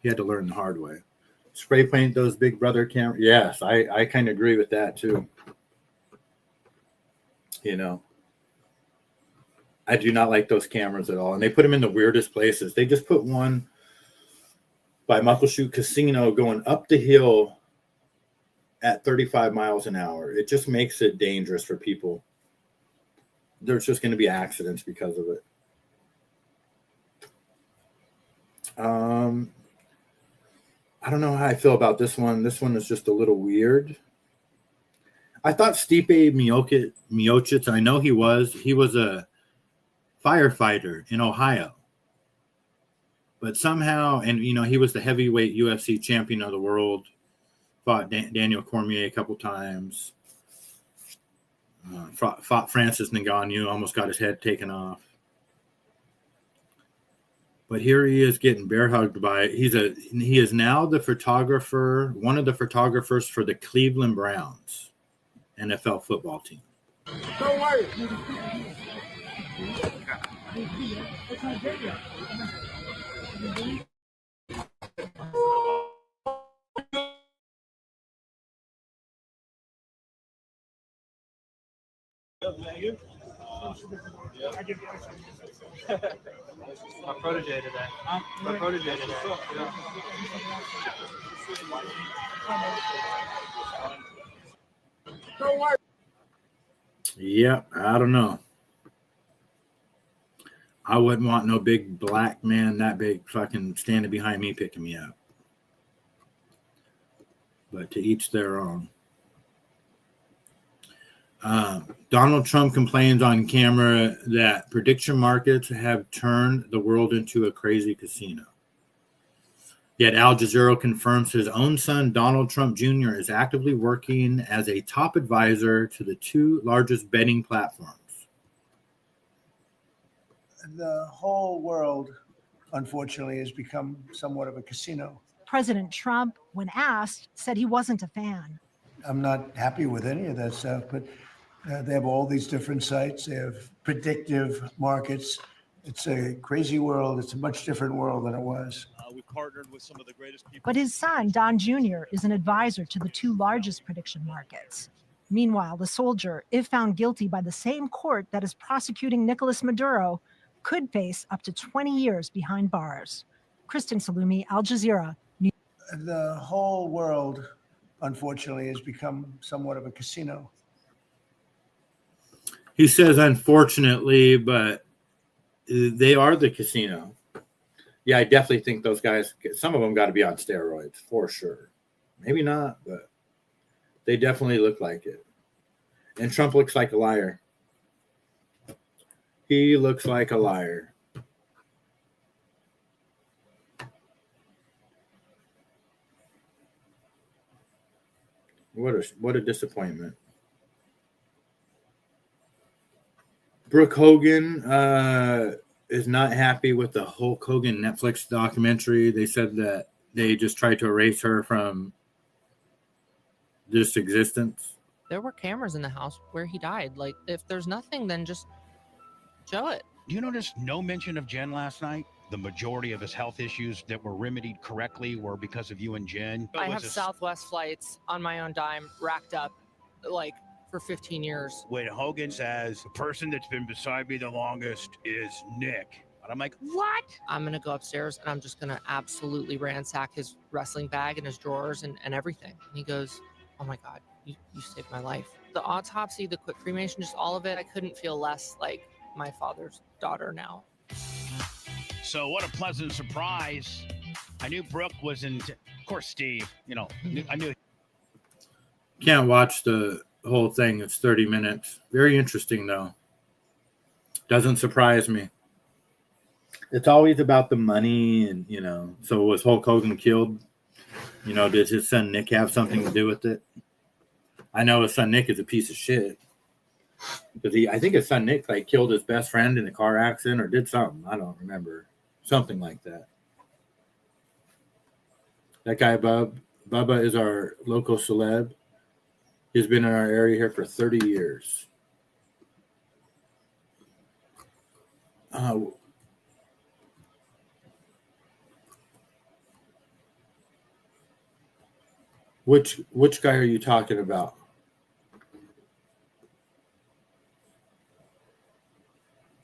he had to learn the hard way. Spray paint those Big Brother cameras. Yes, I kind of agree with that too. You know, I do not like those cameras at all. And they put them in the weirdest places. They just put one by Muckleshoot Casino going up the hill at 35 miles an hour. It just makes it dangerous for people. There's just going to be accidents because of it. I don't know how I feel about this one. This one is just a little weird. I thought Stipe Miocic, I know he was a firefighter in Ohio. But somehow, and you know, he was the heavyweight UFC champion of the world. Fought Daniel Cormier a couple times. Fought Francis Ngannou, almost got his head taken off. But here he is getting bear hugged by. He is now the photographer, one of the photographers for the Cleveland Browns NFL football team. Don't worry. My protege today. My protege today. Yep, I don't know. I wouldn't want no big black man that big fucking standing behind me picking me up. But to each their own. Donald Trump complains on camera that prediction markets have turned the world into a crazy casino. Yet Al Jazeera confirms his own son, Donald Trump Jr., is actively working as a top advisor to the two largest betting platforms. The whole world, unfortunately, has become somewhat of a casino. President Trump, when asked, said he wasn't a fan. I'm not happy with any of that stuff, but they have all these different sites. They have predictive markets. It's a crazy world. It's a much different world than it was. We've partnered with some of the greatest people. But his son, Don Jr., is an advisor to the two largest prediction markets. Meanwhile, the soldier, if found guilty by the same court that is prosecuting Nicolas Maduro, could face up to 20 years behind bars. Kristen Salumi, Al Jazeera. The whole world, unfortunately, has become somewhat of a casino. He says, unfortunately, but they are the casino. Yeah, I definitely think those guys, some of them got to be on steroids for sure. Maybe not, but they definitely look like it. And Trump looks like a liar. He looks like a liar. What a disappointment. Brooke Hogan is not happy with the Hulk Hogan Netflix documentary. They said that they just tried to erase her from this existence. There were cameras in the house where he died. Like, if there's nothing, then just show it. Do you notice no mention of Jen last night? The majority of his health issues that were remedied correctly were because of you and Jen. I have Southwest flights on my own dime racked up, like, for 15 years. When Hogan says, the person that's been beside me the longest is Nick. And I'm like, what? I'm going to go upstairs and I'm just going to absolutely ransack his wrestling bag and his drawers and everything. And he goes, oh my God, you saved my life. The autopsy, the quick cremation, just all of it, I couldn't feel less like my father's daughter now. So what a pleasant surprise. I knew Brooke was in, of course, Steve, I knew. Can't watch the whole thing. It's 30 minutes. Very interesting, though. Doesn't surprise me. It's always about the money and, so was Hulk Hogan killed? Did his son Nick have something to do with it? I know his son Nick is a piece of shit. Because I think his son Nick killed his best friend in a car accident or did something. I don't remember. Something like that. That guy, Bubba, is our local celeb. He's been in our area here for 30 years. Which guy are you talking about?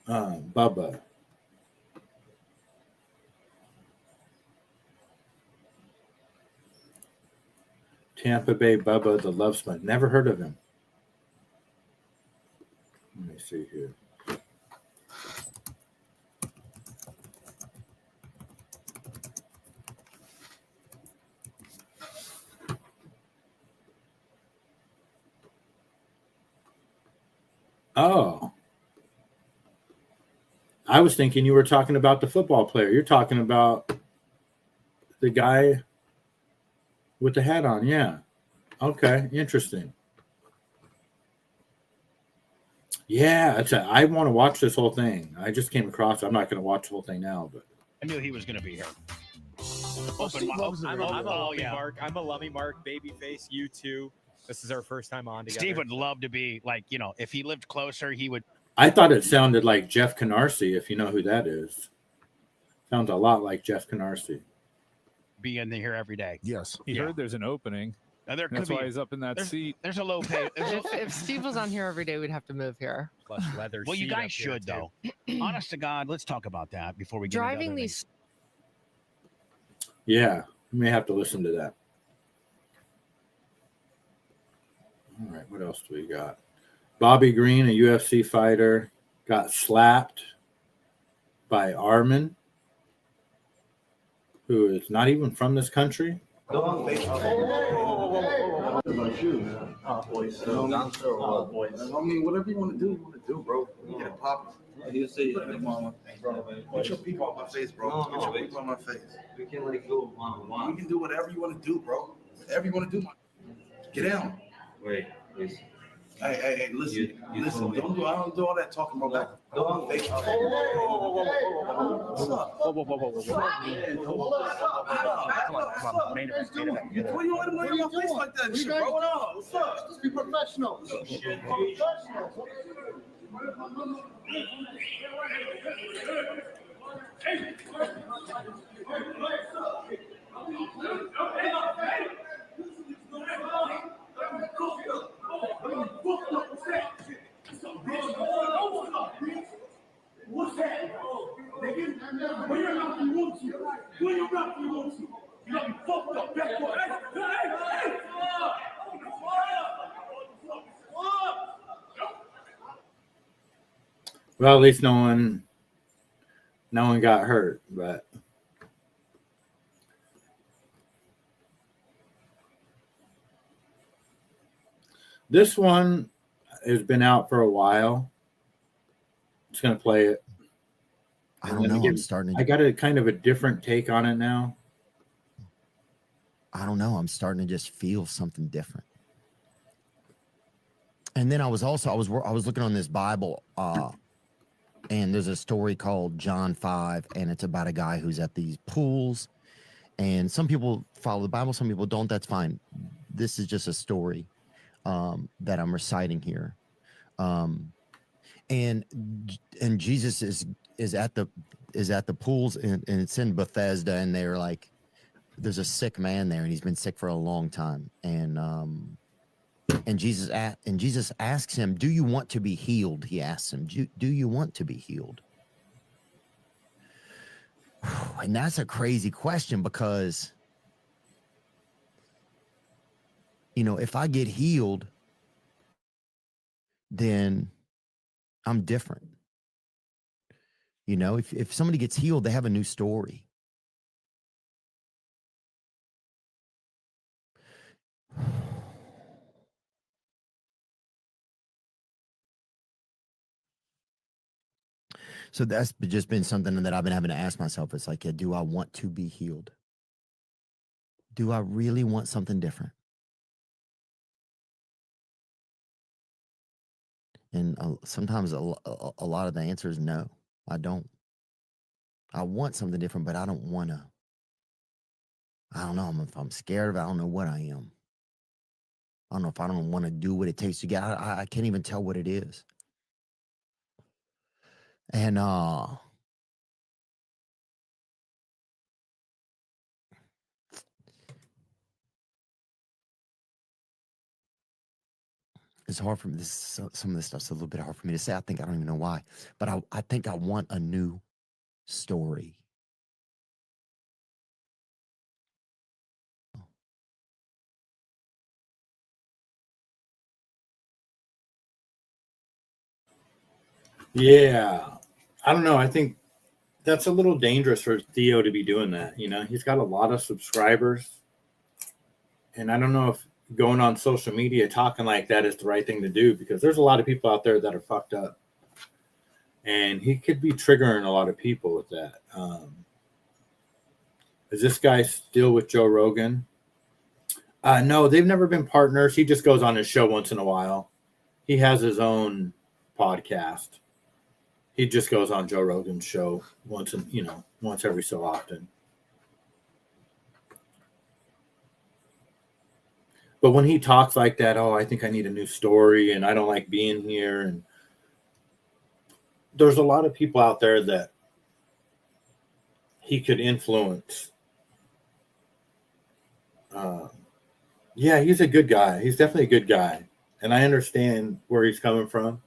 Bubba. Tampa Bay Bubba, the Love Sponge. Never heard of him. Let me see here. Oh. I was thinking you were talking about the football player. You're talking about the guy with the hat on. Yeah. Okay. Interesting. Yeah. I want to watch this whole thing. I just came across it. I'm not going to watch the whole thing now, but I knew he was going to be here. I'm a Lummy Mark, Babyface, you too. This is our first time on together. Steve would love to be if he lived closer, he would. I thought it sounded like Jeff Canarsie, if you know who that is. Sounds a lot like Jeff Canarsie. Be in here every day. Yes. He heard there's an opening. There could That's be, why he's up in that seat. There's a low pay. If Steve was on here every day, we'd have to move here. Plush leather. Well, you seat up guys here, should, too. though. Honest to God, let's talk about that before we get Driving into these. Yeah, you may have to listen to that. All right, what else do we got? Bobby Green, a UFC fighter, got slapped by Armin, who is not even from this country. About you, man. Boys. Boys. I mean, whatever you want to do, bro. You get it poppin'. You say, mama, bro, get your people on my face, bro. Get your people on my face. We can go one. We can do whatever you want to do, bro. Whatever you want to do, get down. Wait, please. Hey, listen, listen. I don't do all that talking, bro. Back. Go on face. What's up? Come on, main event. You don't let him know your face like that, shit, bro. What's up? Just be professional. What's that? Well, at least no one got hurt, but this one has been out for a while. Just gonna play it. I don't know. I'm starting to. I got a kind of a different take on it now. I don't know. I'm starting to just feel something different. And then I was looking on this Bible, and there's a story called John 5, and it's about a guy who's at these pools, and some people follow the Bible, some people don't. That's fine. This is just a story that I'm reciting here, and Jesus is at the pools, and it's in Bethesda, and they're like, there's a sick man there, and he's been sick for a long time, and Jesus asks him, "Do you want to be healed?" He asks him, "Do you want to be healed?" And that's a crazy question because, if I get healed, then I'm different. If somebody gets healed, they have a new story. So that's just been something that I've been having to ask myself. It's like, do I want to be healed? Do I really want something different? And sometimes a lot of the answer is no, I don't. I want something different, but I don't want to. I don't know if I'm scared of it. I don't know what I am. I don't know if I don't want to do what it takes to get. I can't even tell what it is. And it's hard for me. Some of this stuff's a little bit hard for me to say. I don't even know why, but I think I want a new story. Yeah, I don't know. I think that's a little dangerous for Theo to be doing that. He's got a lot of subscribers, and I don't know if going on social media talking like that is the right thing to do, because there's a lot of people out there that are fucked up, and he could be triggering a lot of people with that. Is this guy still with Joe Rogan? No, they've never been partners. He just goes on his show once in a while. He has his own podcast. He just goes on Joe Rogan's show once every so often. But when he talks like that, I think I need a new story, and I don't like being here. And there's a lot of people out there that he could influence. Yeah, he's a good guy. He's definitely a good guy. And I understand where he's coming from.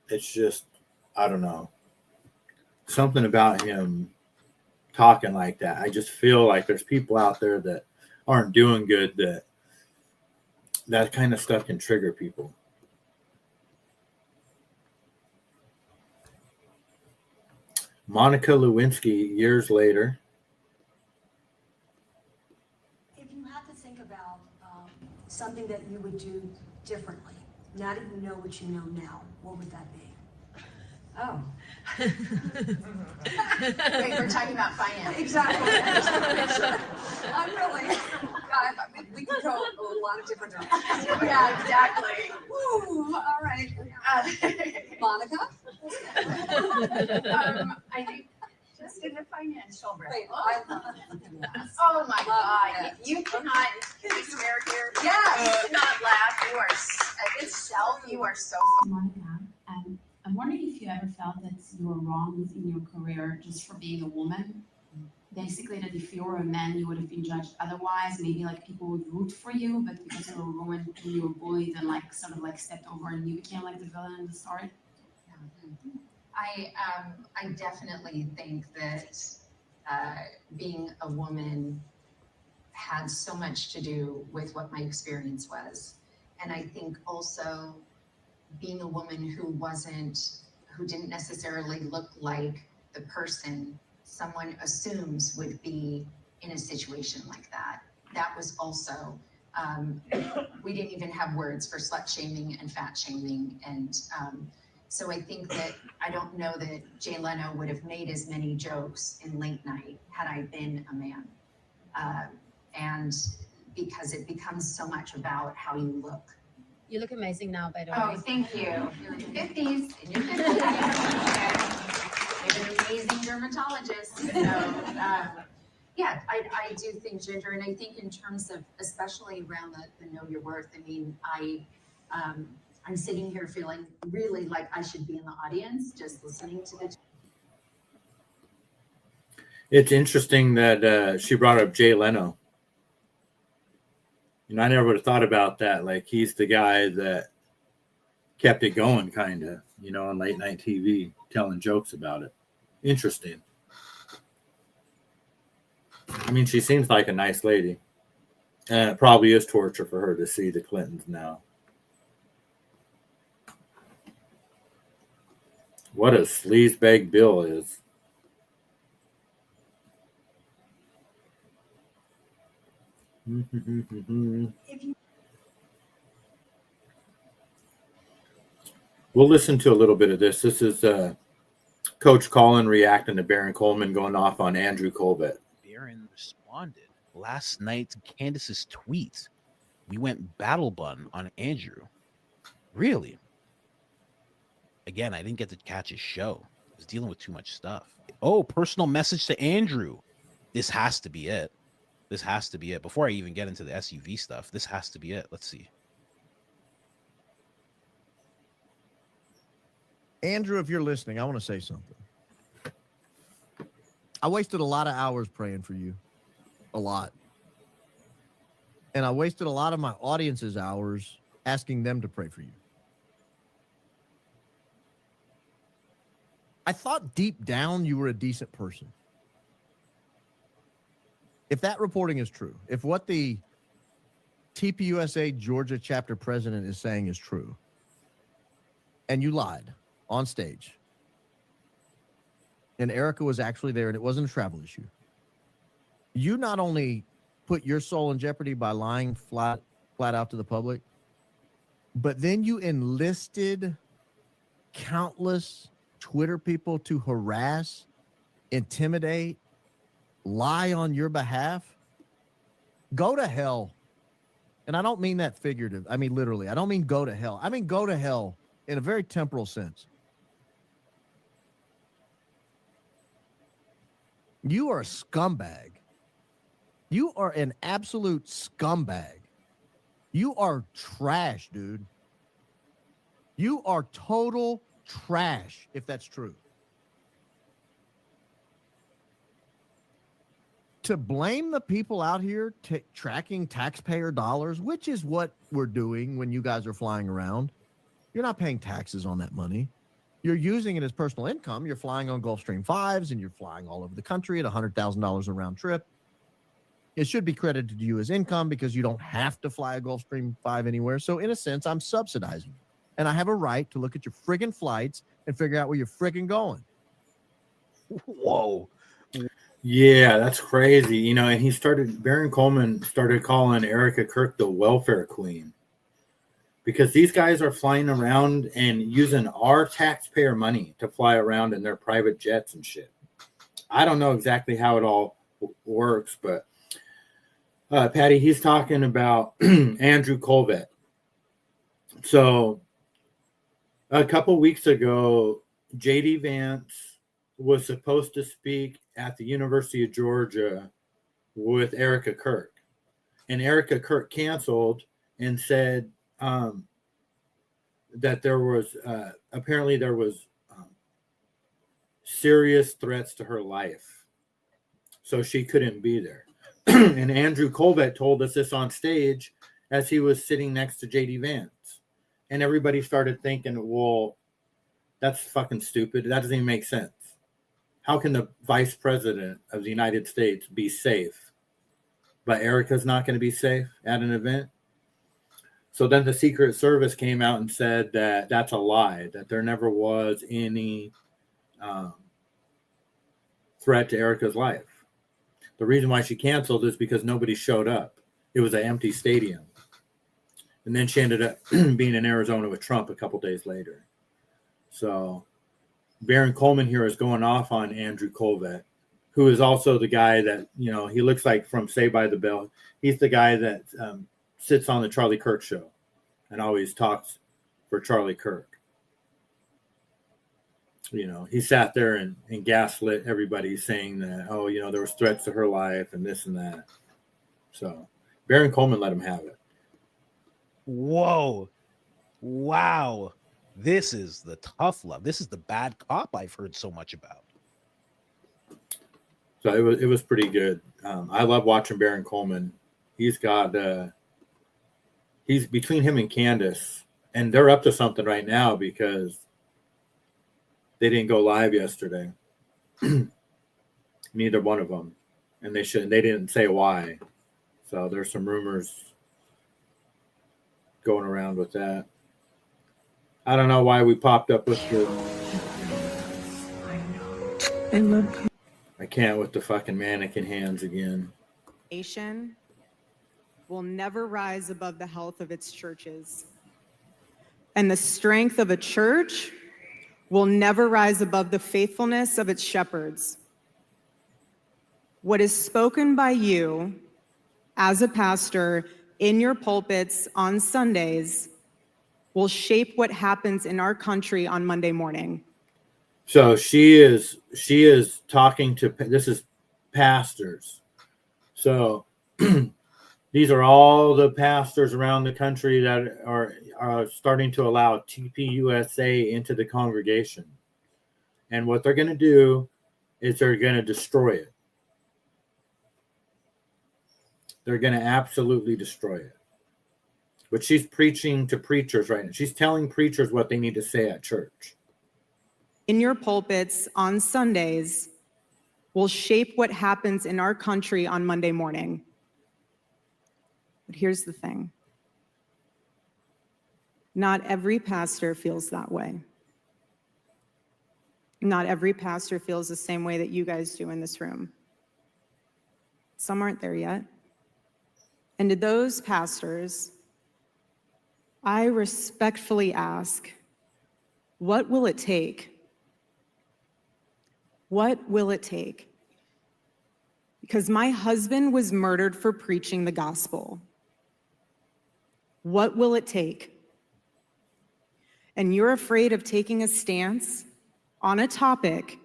It's just, I don't know. Something about him talking like that. I just feel like there's people out there that aren't doing good that kind of stuff can trigger people. Monica Lewinsky, years later. If you had to think about something that you would do differently, now that you know what you know now, what would that be? Oh. Wait, we're talking about finance. Exactly. I'm really, we could go a lot of different directions. Yeah, exactly. Woo, all right. Monica? I think just in the financial realm. Wait, I love it. Oh my Love God. it. You cannot, can we swear here? Yes. You cannot laugh. You are, itself, you are so Monica, I'm wondering if you ever felt that you were wrong in your career just for being a woman. Basically, that if you were a man, you would have been judged otherwise. Maybe like people would root for you, but because you were a woman, you were bullied and like sort of like stepped over, and you became like the villain in the story. I definitely think that being a woman had so much to do with what my experience was. And I think also being a woman who didn't necessarily look like the person someone assumes would be in a situation like that. That was also, we didn't even have words for slut shaming and fat shaming. And so I think that, I don't know that Jay Leno would have made as many jokes in late night had I been a man. And because it becomes so much about how you look. You look amazing now, by the way. Oh, thank you. You're in your 50s, in your 50s. You're an amazing dermatologist. So, yeah, I do think gender, and I think in terms of, especially around the know your worth, I mean, I'm sitting here feeling really like I should be in the audience, just listening to the. It's interesting that she brought up Jay Leno. You know, I never would have thought about that. Like, he's the guy that kept it going, kind of, you know, on late night TV, telling jokes about it. Interesting. I mean, she seems like a nice lady. And it probably is torture for her to see the Clintons now. What a sleazebag Bill is. We'll listen to a little bit of this. This is Coach Colin reacting to Baron Coleman going off on Andrew Colbert. Baron responded last night to Candace's tweet. We went battle bun on Andrew. Really? Again, I didn't get to catch his show. I was dealing with too much stuff. Oh, personal message to Andrew. This has to be it. This has to be it. Before I even get into the SUV stuff, this has to be it. Let's see. Andrew, if you're listening, I want to say something. I wasted a lot of hours praying for you. A lot. And I wasted a lot of my audience's hours asking them to pray for you. I thought deep down you were a decent person. If that reporting is true, if what the TPUSA Georgia chapter president is saying is true, and you lied on stage, and Erica was actually there and it wasn't a travel issue, you not only put your soul in jeopardy by lying flat out to the public, but then you enlisted countless Twitter people to harass, intimidate, lie on your behalf. Go to hell. And I don't mean that figurative. I mean literally. I don't mean go to hell. I mean go to hell in a very temporal sense. You are a scumbag. You are an absolute scumbag. You are trash, dude. You are total trash, if that's true. to blame the people out here tracking taxpayer dollars, which is what we're doing when you guys are flying around. You're not paying taxes on that money. You're using it as personal income. You're flying on Gulfstream 5s and you're flying all over the country at $100,000 a round trip. It should be credited to you as income because you don't have to fly a Gulfstream 5 anywhere. So in a sense, I'm subsidizing you. And I have a right to look at your friggin' flights and figure out where you're friggin' going. Whoa. Yeah, that's crazy. You know, and Baron Coleman started calling Erica Kirk the welfare queen because these guys are flying around and using our taxpayer money to fly around in their private jets and shit. I don't know exactly how it all works, but Patty, he's talking about Andrew Colvett. So a couple weeks ago, J.D. Vance was supposed to speak at the University of Georgia with Erica Kirk. And Erica Kirk canceled and said that there was apparently there was serious threats to her life. So she couldn't be there. And Andrew Colvett told us this on stage as he was sitting next to J.D. Vance. And everybody started thinking, well, that's fucking stupid. That doesn't even make sense. How can the vice president of the United States be safe, but Erica's not going to be safe at an event? So then the Secret Service came out and said that that's a lie, that there never was any threat to Erica's life. The reason why she canceled is because nobody showed up. It was an empty stadium. And then she ended up being in Arizona with Trump a couple days later. So Baron Coleman here is going off on Andrew Colvett, who is also the guy that, you know, he looks like from Saved by the Bell. He's the guy that sits on the Charlie Kirk show and always talks for Charlie Kirk. You know, he sat there and gaslit everybody saying that, oh, you know, there was threats to her life and this and that. So Baron Coleman let him have it. Whoa. Wow. This is the tough love. This is the bad cop I've heard so much about. So it was pretty good. I love watching Baron Coleman. He's got he's between him and Candace, and they're up to something right now because they didn't go live yesterday. Neither one of them, and they didn't say why. So there's some rumors going around with that. I don't know why we popped up with the. I can't with the fucking mannequin hands again. Nation will never rise above the health of its churches. And the strength of a church will never rise above the faithfulness of its shepherds. What is spoken by you as a pastor in your pulpits on Sundays will shape what happens in our country on Monday morning. So she is talking to, this is pastors. So these are all the pastors around the country that are starting to allow TPUSA into the congregation. And what they're going to do is they're going to destroy it. They're going to absolutely destroy it. But she's preaching to preachers right now. She's telling preachers what they need to say at church. In your pulpits on Sundays will shape what happens in our country on Monday morning. But here's the thing. Not every pastor feels that way. Not every pastor feels the same way that you guys do in this room. Some aren't there yet. And to those pastors, I respectfully ask, what will it take? What will it take? Because my husband was murdered for preaching the gospel. What will it take? And you're afraid of taking a stance on a topic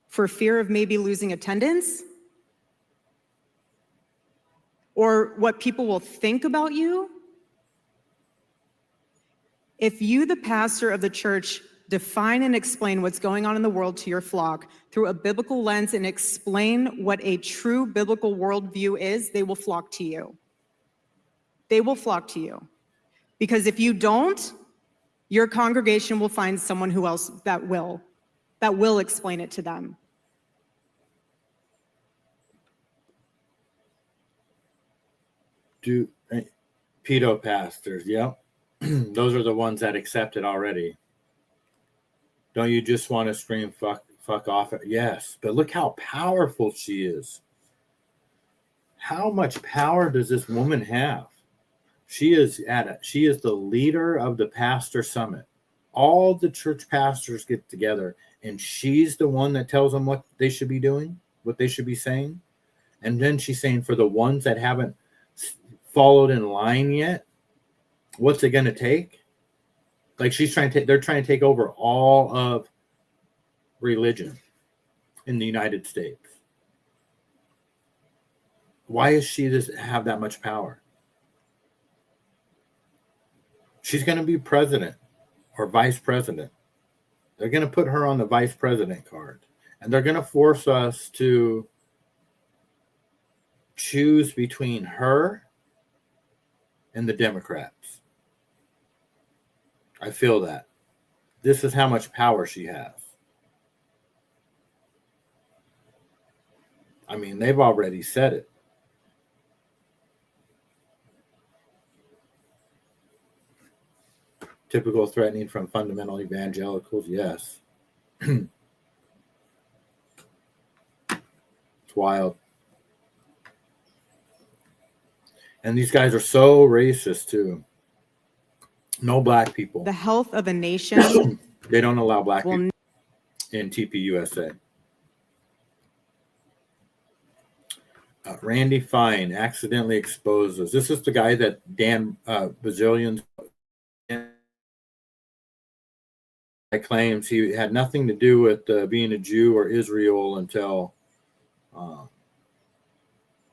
for fear of maybe losing attendance? Or what people will think about you? If you, the pastor of the church, define and explain what's going on in the world to your flock through a biblical lens and explain what a true biblical worldview is, they will flock to you. They will flock to you. Because if you don't, your congregation will find someone who else that will explain it to them. Pedo pastors, yep. Those are the ones that accept it already. Don't you just want to scream fuck off? Yes, but look how powerful she is. How much power does this woman have? She is the leader of the pastor summit. All the church pastors get together, and she's the one that tells them what they should be doing, what they should be saying. And then she's saying, for the ones that haven't followed in line yet, what's it going to take? Like they're trying to take over all of religion in the United States. Why does she have that much power? She's going to be president or vice president. They're going to put her on the vice president card, and they're going to force us to choose between her and the Democrats. I feel that. This is how much power she has. I mean, they've already said it. Typical threatening from fundamental evangelicals, yes. It's wild. And these guys are so racist, too. No black people. The health of a nation. They don't allow black people in TPUSA. Randy Fine accidentally exposes. This is the guy that Dan Bazillions claims he had nothing to do with being a Jew or Israel until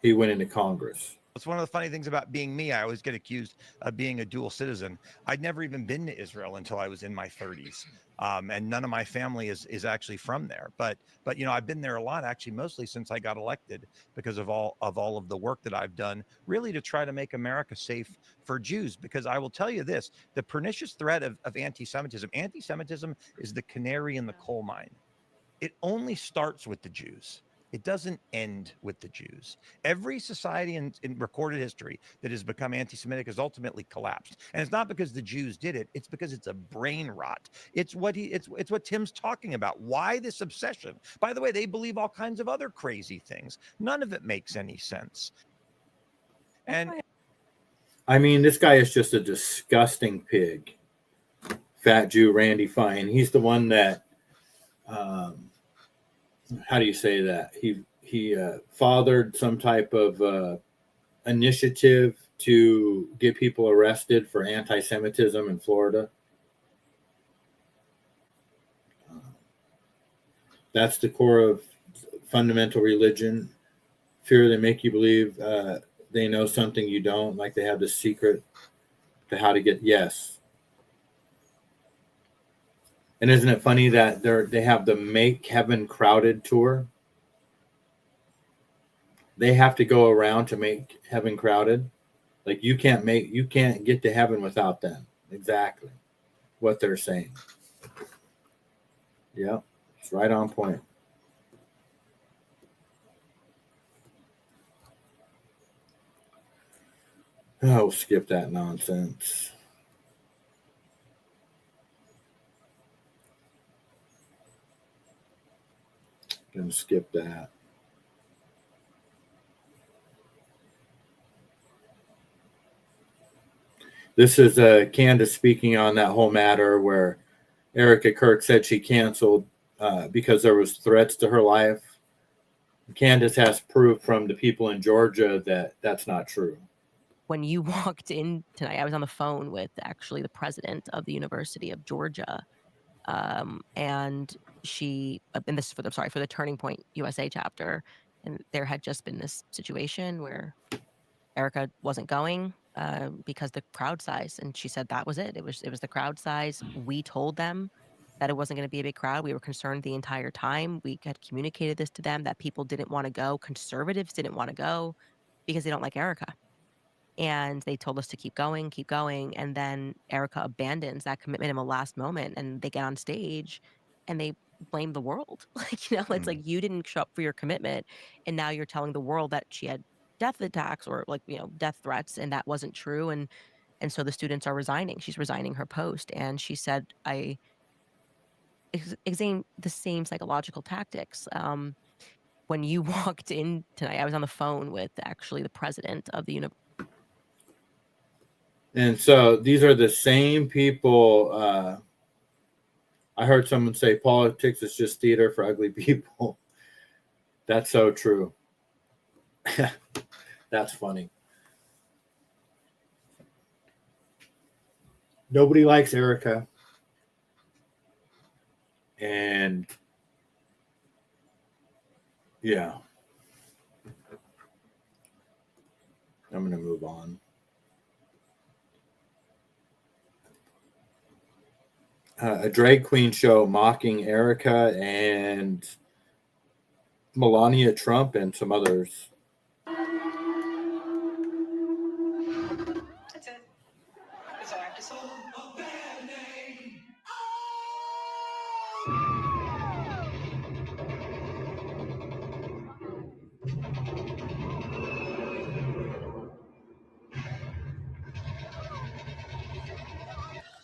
he went into Congress. It's one of the funny things about being me. I always get accused of being a dual citizen. I'd never even been to Israel until I was in my 30s. And none of my family is actually from there. But you know, I've been there a lot, actually, mostly since I got elected, because of all of the work that I've done, really to try to make America safe for Jews. Because I will tell you this, the pernicious threat of anti-Semitism is the canary in the coal mine. It only starts with the Jews. It doesn't end with the Jews. Every society in recorded history that has become anti-Semitic has ultimately collapsed. And it's not because the Jews did it. It's because it's a brain rot. It's what Tim's talking about. Why this obsession? By the way, they believe all kinds of other crazy things. None of it makes any sense. And I mean, this guy is just a disgusting pig. Fat Jew Randy Fine. He's the one that how do you say that? He fathered some type of initiative to get people arrested for anti-Semitism in Florida. That's the core of fundamental religion. Fear they make you believe they know something you don't, like they have the secret to how to get yes. And isn't it funny that they have the Make Heaven Crowded tour? They have to go around to make heaven crowded. Like you can't get to heaven without them. Exactly what they're saying. Yeah, it's right on point. Oh, skip that nonsense. Gonna skip that. This is Candace speaking on that whole matter where Erica Kirk said she canceled because there was threats to her life. Candace has proof from the people in Georgia that that's not true. When you walked in tonight, I was on the phone with actually the president of the University of Georgia. And she, and this for the Turning Point USA chapter, and there had just been this situation where Erica wasn't going because the crowd size, and she said that was it. It was the crowd size. We told them that it wasn't going to be a big crowd. We were concerned the entire time. We had communicated this to them that people didn't want to go. Conservatives didn't want to go because they don't like Erica. And they told us to keep going, keep going. And then Erica abandons that commitment in the last moment and they get on stage and they blame the world. Like, it's like you didn't show up for your commitment. And now you're telling the world that she had death attacks or death threats, and that wasn't true. And so the students are resigning. She's resigning her post. And she said, I examined the same psychological tactics. When you walked in tonight, I was on the phone with actually the president of the university. And so these are the same people. I heard someone say politics is just theater for ugly people. That's so true. That's funny. Nobody likes Erica. And yeah, I'm going to move on. A drag queen show mocking Erica and Melania Trump and some others. That's it. That's all I have to say.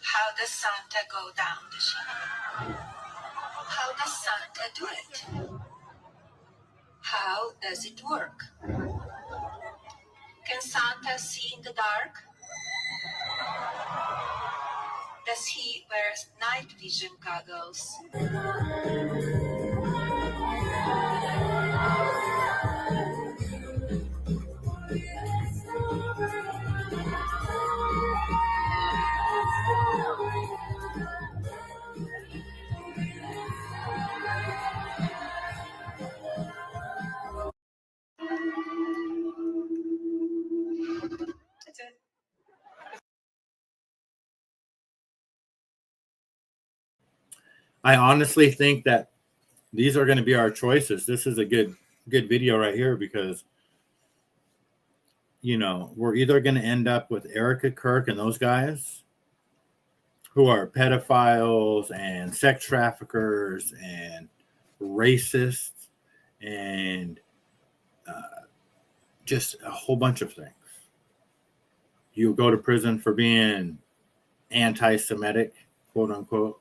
How does Santa go down the chimney? How does Santa do it? How does it work? Can Santa see in the dark? Does he wear night vision goggles? That's it. I honestly think that these are going to be our choices. This is a good video right here because, we're either going to end up with Erica Kirk and those guys who are pedophiles and sex traffickers and racists and just a whole bunch of things. You go to prison for being anti-Semitic, quote unquote,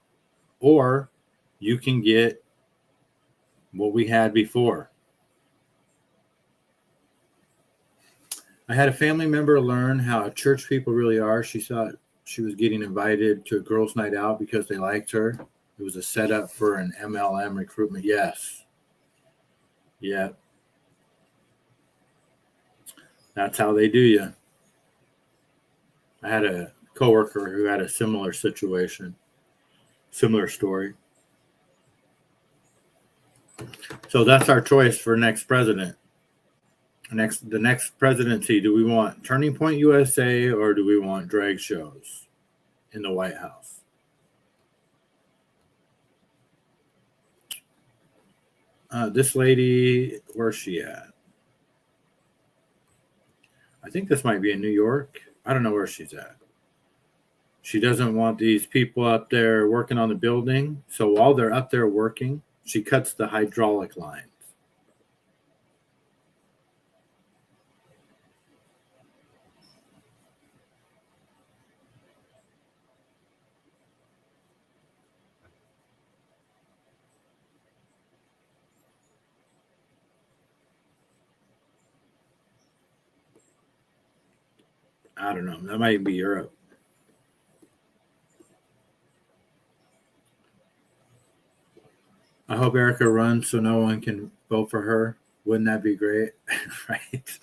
or you can get what we had before. I had a family member learn how church people really are. She thought she was getting invited to a girls' night out because they liked her. It was a setup for an MLM recruitment. Yes. Yeah. That's how they do you. I had a coworker who had a similar situation, similar story. So that's our choice for next president. The next presidency, do we want Turning Point USA or do we want drag shows in the White House? This lady, where's she at? I think this might be in New York. I don't know where she's at. She doesn't want these people up there working on the building. So while they're up there working, she cuts the hydraulic lines. I don't know. That might be Europe. I hope Erica runs so no one can vote for her. Wouldn't that be great? Right?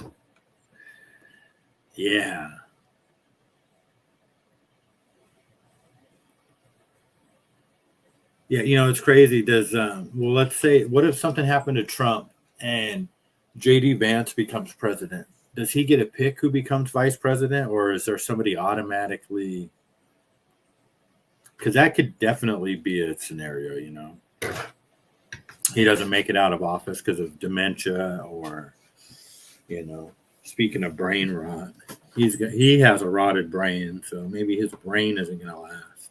Yeah. Yeah, it's crazy. Let's say, what if something happened to Trump and J.D. Vance becomes president? Does he get a pick who becomes vice president, or is there somebody automatically because that could definitely be a scenario, you know. He doesn't make it out of office because of dementia or, you know, speaking of brain rot, he has a rotted brain, so maybe his brain isn't going to last.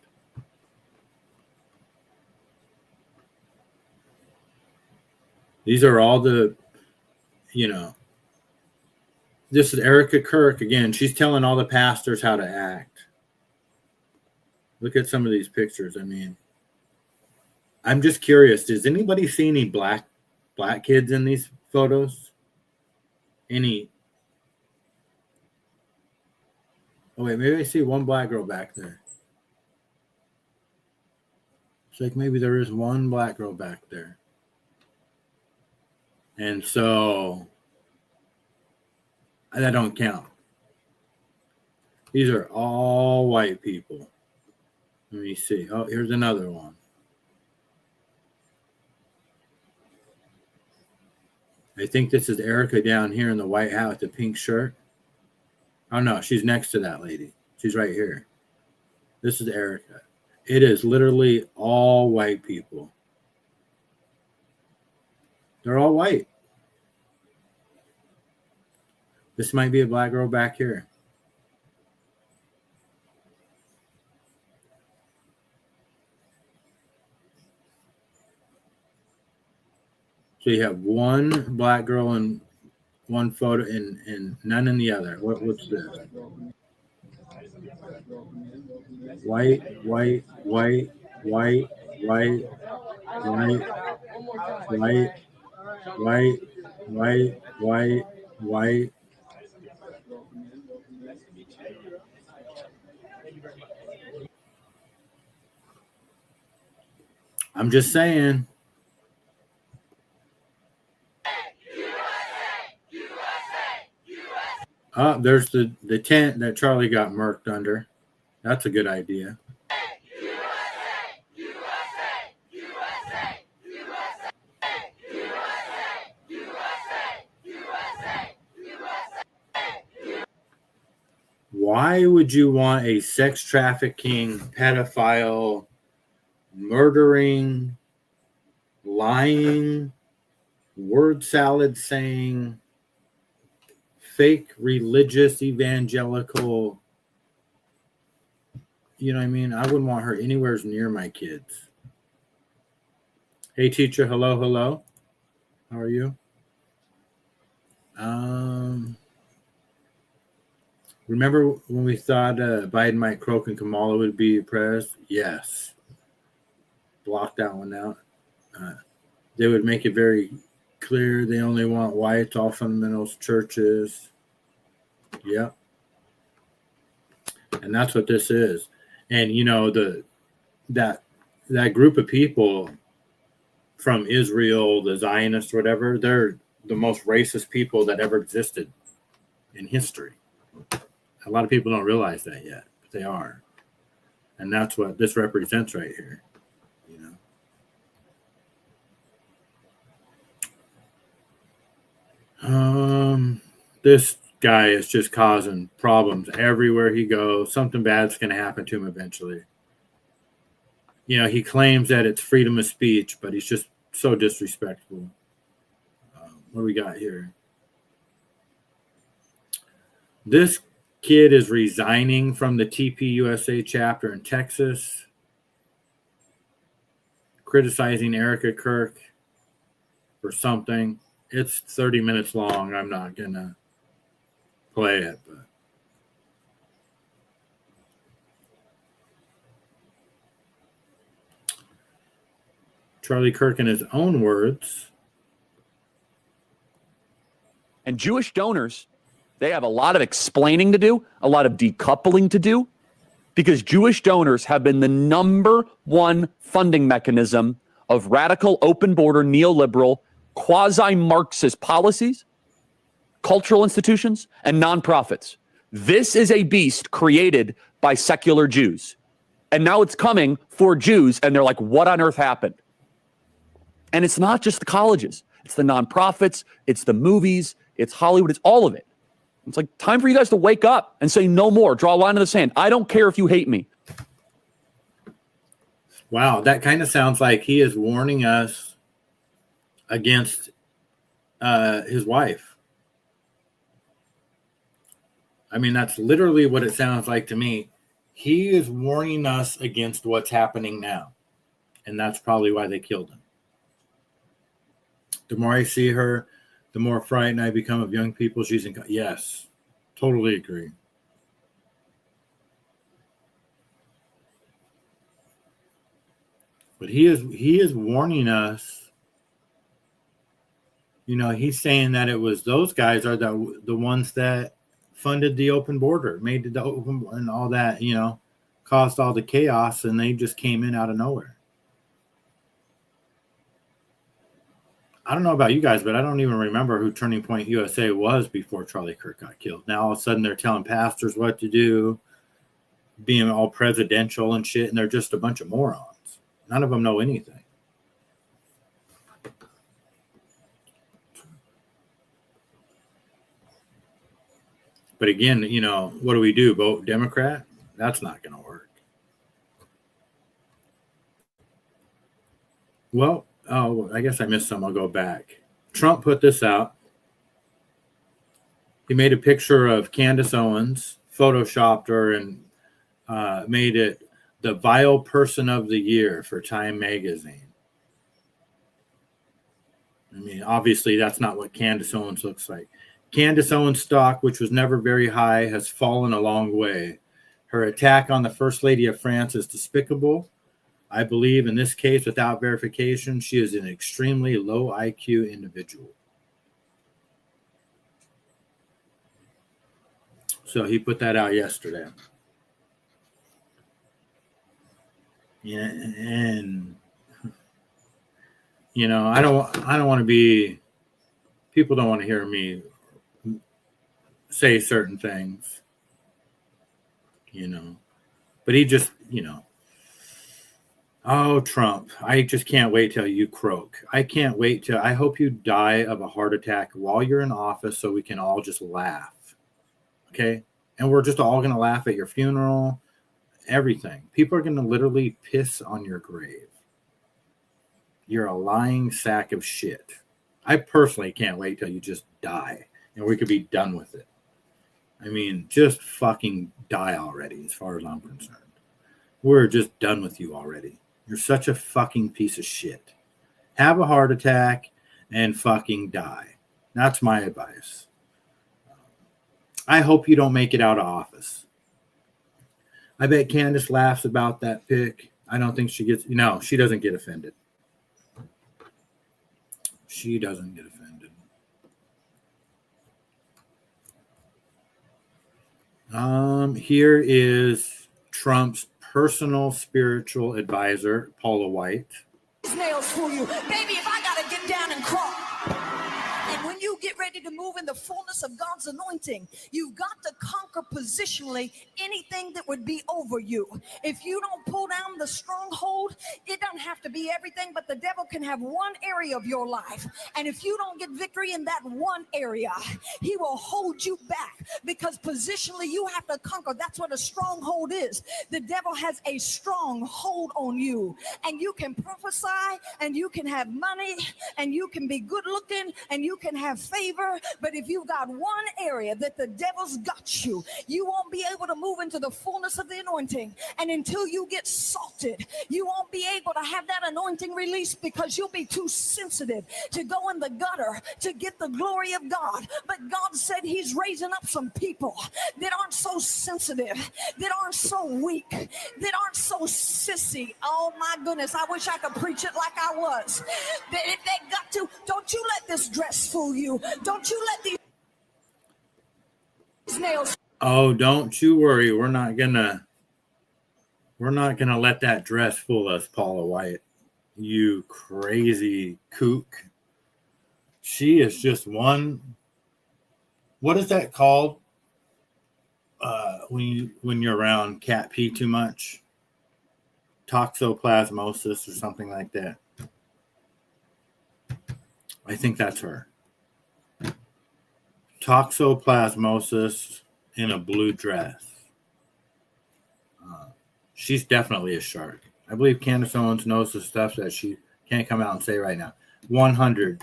These are all the, you know, this is Erica Kirk again. She's telling all the pastors how to act. Look at some of these pictures. I mean, I'm just curious. Does anybody see any black kids in these photos? Any? Oh wait, maybe I see one black girl back there. It's like maybe there is one black girl back there. And so that don't count. These are all white people. Let me see. Oh, here's another one. I think this is Erica down here in the white hat with the pink shirt. Oh, no, she's next to that lady. She's right here. This is Erica. It is literally all white people. They're all white. This might be a black girl back here. So you have one black girl in one photo and none in the other. What's this? White, white, white, white, white, white, white, white, white, white, white. I'm just saying. Oh, there's the tent that Charlie got murked under. That's a good idea. Why would you want a sex trafficking, pedophile, murdering, lying, word salad saying, fake religious evangelical, you know what I mean? I wouldn't want her anywhere near my kids. Hey, teacher. Hello, hello. How are you? Remember when we thought Biden might croak and Kamala would be prez? Yes. Block that one out. They would make it very clear they only want whites, all fundamentalist churches. Yep. And that's what this is. And you know, that group of people from Israel, the Zionists, whatever, they're the most racist people that ever existed in history. A lot of people don't realize that yet, but they are. And that's what this represents right here. You know. This guy is just causing problems everywhere he goes. Something bad's going to happen to him eventually. You know, he claims that it's freedom of speech, but he's just so disrespectful. What do we got here? This kid is resigning from the TPUSA chapter in Texas, criticizing Erica Kirk for something. It's 30 minutes long. I'm not going to play it, but Charlie Kirk, in his own words. And Jewish donors, they have a lot of explaining to do, a lot of decoupling to do, because Jewish donors have been the number one funding mechanism of radical, open border, neoliberal, quasi-Marxist policies, cultural institutions, and nonprofits. This is a beast created by secular Jews. And now it's coming for Jews, and they're like, what on earth happened? And it's not just the colleges. It's the nonprofits, it's the movies, it's Hollywood, it's all of it. It's like time for you guys to wake up and say no more. Draw a line in the sand. I don't care if you hate me. Wow, that kind of sounds like he is warning us against his wife. I mean, that's literally what it sounds like to me. He is warning us against what's happening now. And that's probably why they killed him. The more I see her, the more frightened I become of young people. She's in. Yes, totally agree. But he is warning us. You know, he's saying that it was those guys are the ones that funded the open border, made the open and all that, you know, caused all the chaos, and they just came in out of nowhere. I don't know about you guys, but I don't even remember who Turning Point USA was before Charlie Kirk got killed. Now all of a sudden they're telling pastors what to do, being all presidential and shit, and they're just a bunch of morons. None of them know anything. But again, you know, what do we do? Vote Democrat? That's not going to work. Well, oh, I guess I missed some. I'll go back. Trump put this out. He made a picture of Candace Owens, photoshopped her, and made it the vile person of the year for Time magazine. I mean, obviously, that's not what Candace Owens looks like. Candace Owens' stock, which was never very high, has fallen a long way. Her attack on the First Lady of France is despicable. I believe in this case, without verification, she is an extremely low IQ individual. So he put that out yesterday. Yeah, and you know, I don't want to be. People don't want to hear me say certain things, you know. But he just, you know. Oh, Trump! I just can't wait till you croak. I can't wait till. I hope you die of a heart attack while you're in office, so we can all just laugh. Okay, and we're just all gonna laugh at your funeral. Everything. People are going to literally piss on your grave. You're a lying sack of shit. I personally can't wait till you just die and we could be done with it. I mean, just fucking die already as far as I'm concerned. We're just done with you already. You're such a fucking piece of shit. Have a heart attack and fucking die. That's my advice. I hope you don't make it out of office. I bet Candace laughs about that pic. I don't think she gets. No, she doesn't get offended. She doesn't get offended. Here is Trump's personal spiritual advisor, Paula White. Nails for you, baby. If I gotta get down and crawl. And when you get ready to move in the fullness of God's anointing, you've got to conquer positionally anything that would be over you. If you don't pull down the stronghold, it doesn't have to be everything, but the devil can have one area of your life. And if you don't get victory in that one area, he will hold you back because positionally you have to conquer. That's what a stronghold is. The devil has a strong hold on you, and you can prophesy, and you can have money, and you can be good looking, and you can have favor, but if you've got one area that the devil's got you, you won't be able to move into the fullness of the anointing. And until you get salted, you won't be able to have that anointing released because you'll be too sensitive to go in the gutter to get the glory of God. But God said he's raising up some people that aren't so sensitive, that aren't so weak, that aren't so sissy. Oh my goodness, I wish I could preach it like I was. That if they got to, don't you let this dress fool you. Don't you let these nails. Oh, don't you worry. We're not gonna let that dress fool us, Paula White. You crazy kook. She is just one. What is that called? When you're around cat pee too much? Toxoplasmosis or something like that. I think that's her. Toxoplasmosis in a blue dress. She's definitely a shark. I believe Candace Owens knows the stuff that she can't come out and say right now. 100.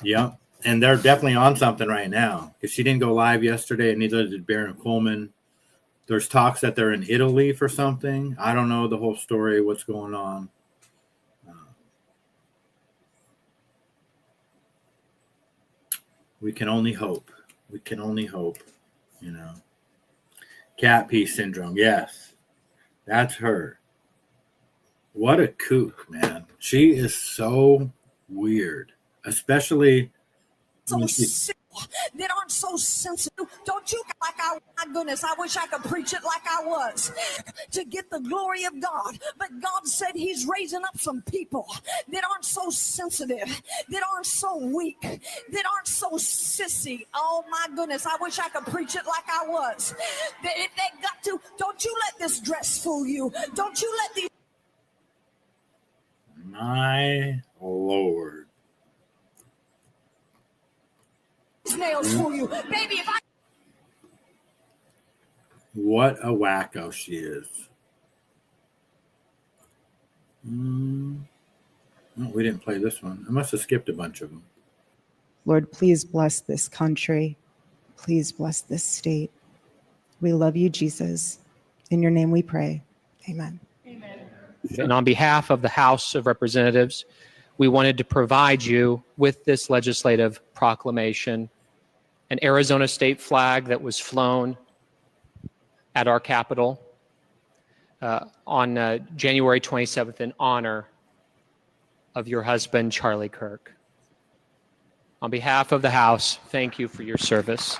Yep. And they're definitely on something right now. Because she didn't go live yesterday, and neither did Baron Coleman. There's talks that they're in Italy for something. I don't know the whole story, what's going on. We can only hope. We can only hope, you know. Cat pee syndrome. Yes. That's her. What a kook, man. She is so weird. Especially So simple, that aren't so sensitive. Don't you like my goodness, I wish I could preach it like I was to get the glory of God. But God said he's raising up some people that aren't so sensitive, that aren't so weak, that aren't so sissy. Oh my goodness, I wish I could preach it like I was. That if they got to, don't you let this dress fool you. Don't you let these my Lord. nails fool you. Baby, if I What a wacko she is. No, we didn't play this one. I must have skipped a bunch of them. Lord, please bless this country. Please bless this state. We love you, Jesus. In your name we pray. Amen. And on behalf of the House of Representatives, we wanted to provide you with this legislative proclamation, an Arizona state flag that was flown at our Capitol on January 27th in honor of your husband, Charlie Kirk. On behalf of the House, thank you for your service.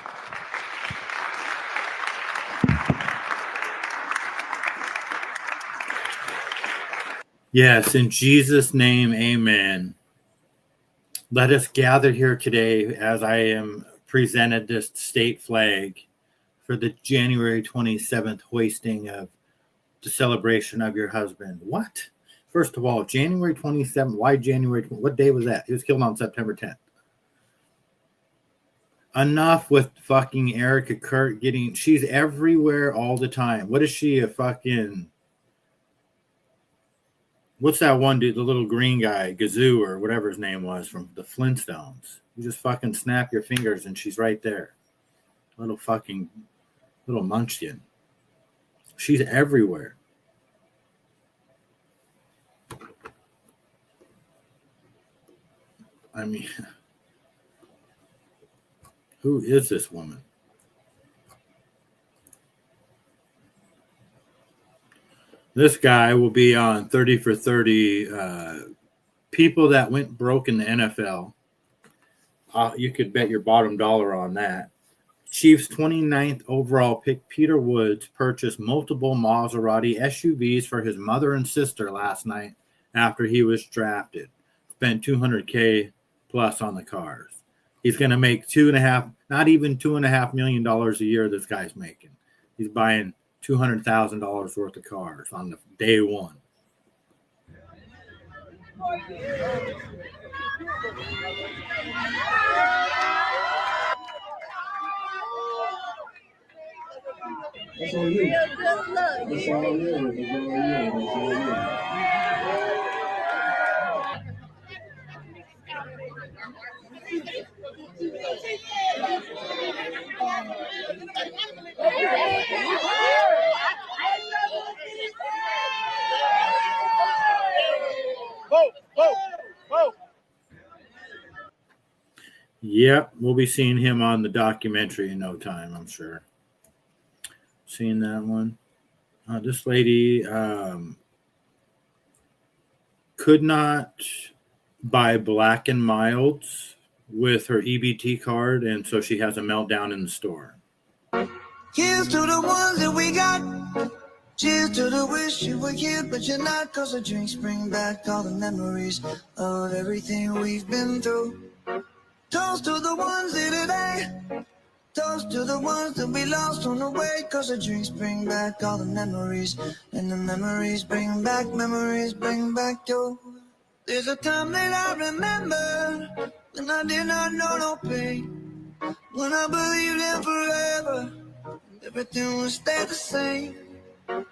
Yes, in Jesus' name, amen. Let us gather here today as I am presented this state flag for the January 27th hoisting of the celebration of your husband. What? First of all, January 27th, why January? What day was that? He was killed on September 10th. Enough with fucking Erica Kirk getting, she's everywhere all the time. What is she, a fucking, what's that one dude, the little green guy, Gazoo or whatever his name was from the Flintstones? You just fucking snap your fingers and she's right there. Little munchkin. She's everywhere. I mean, who is this woman? This guy will be on 30 for 30 people that went broke in the NFL. You could bet your bottom dollar on that. Chiefs 29th overall pick Peter Woods purchased multiple Maserati SUVs for his mother and sister last night after he was drafted. Spent $200K plus on the cars. He's going to make not even $2.5 million a year this guy's making. He's buying $200,000 worth of cars on the day one. That's on you. That's all you. That's all you. Yep, we'll be seeing him on the documentary in no time, I'm sure. Seeing that one. This lady could not buy Black and Milds with her EBT card, and so she has a meltdown in the store. Here's to the ones that we got. Cheers to the wish you were here, but you're not. Cause the drinks bring back all the memories of everything we've been through. Toast to the ones here today. Toast to the ones that we lost on the way. Cause the drinks bring back all the memories. And the memories bring back you. There's a time that I remember when I did not know no pain. When I believed in forever, everything would stay the same.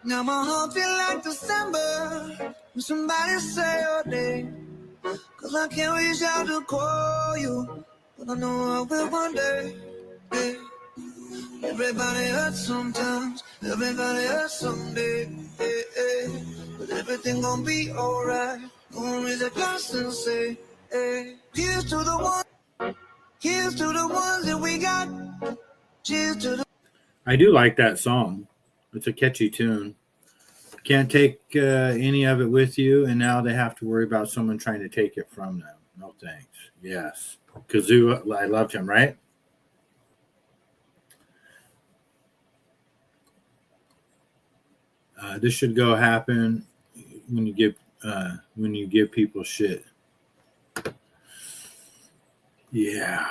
Now my heart feel like December when somebody say your name. Cause I can't reach out to call you, but I know I will one day. Yeah. Everybody hurts sometimes, everybody hurts someday. Yeah, yeah. But everything gon' be alright. Gonna raise a glass and say, hey, here's to the one, here's to the ones that we got. Cheers to the. I do like that song. It's a catchy tune. Can't take any of it with you, and now they have to worry about someone trying to take it from them. No thanks. Yes. Kazoo, I loved him, right? This should go happen when you give people shit. Yeah.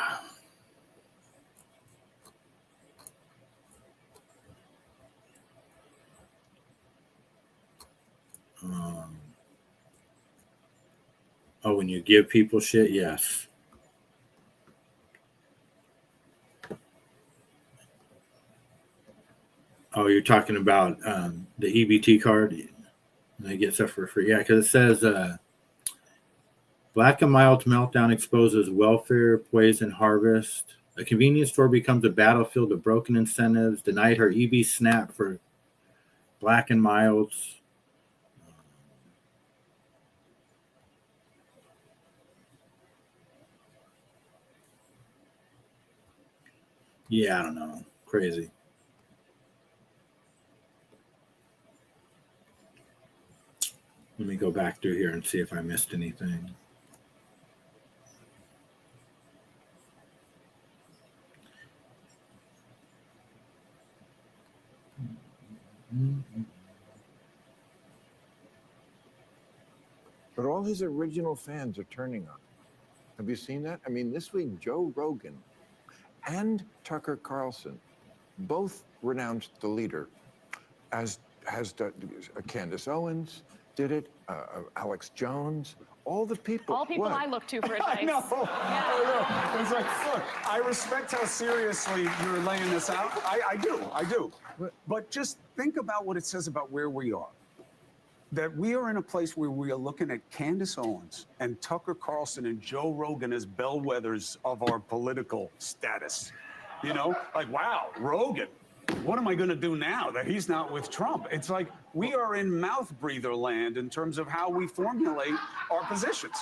Oh, when you give people shit, yes. Oh, you're talking about the EBT card? They get stuff for free. Yeah, because it says Black and Mild's meltdown exposes welfare, poison, harvest. A convenience store becomes a battlefield of broken incentives. Denied her EB SNAP for Black and Mild's. Yeah, I don't know. Crazy. Let me go back through here and see if I missed anything. But all his original fans are turning on him. Have you seen that? I mean, this week, Joe Rogan and Tucker Carlson both renounced the leader, as has Candace Owens did it, Alex Jones, all the people. All people What? I look to for advice. I know. I know. It's like, look, I respect how seriously you're laying this out. I do. But just think about what it says about where we are. That we are in a place where we are looking at Candace Owens and Tucker Carlson and Joe Rogan as bellwethers of our political status. You know, like, wow, Rogan, what am I going to do now that he's not with Trump? It's like we are in mouth breather land in terms of how we formulate our positions.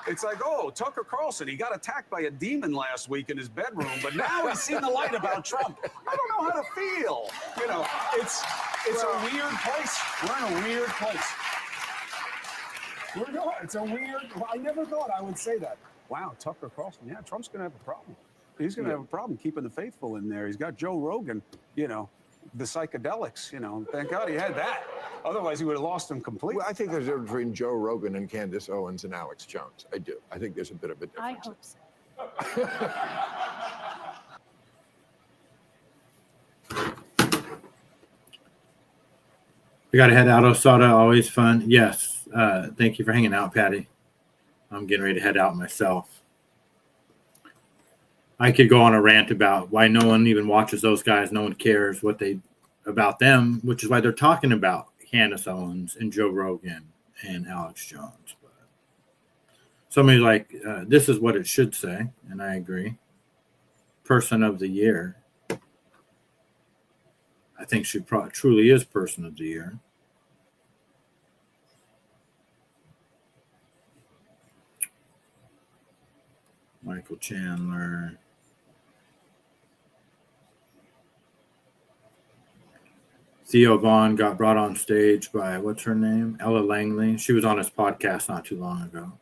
It's like, oh, Tucker Carlson, he got attacked by a demon last week in his bedroom, but now he's seen the light about Trump. I don't know how to feel. You know, it's a weird place. We're in a weird place. It's a weird. I never thought I would say that. Wow, Tucker Carlson. Yeah, Trump's going to have a problem. He's going to have a problem keeping the faithful in there. He's got Joe Rogan, you know, the psychedelics, you know. Thank God he had that. Otherwise, he would have lost them completely. Well, I think there's a difference between Joe Rogan and Candace Owens and Alex Jones. I do. I think there's a bit of a difference. I hope so. We got to head out, Mossada. Always fun. Yes. Thank you for hanging out, Patty. I'm getting ready to head out myself. I could go on a rant about why no one even watches those guys. No one cares about them, which is why they're talking about Candace Owens and Joe Rogan and Alex Jones. But somebody's like, this is what it should say, and I agree. Person of the year. I think she truly is person of the year. Michael Chandler. Theo Vaughn got brought on stage by, what's her name? Ella Langley. She was on his podcast not too long ago.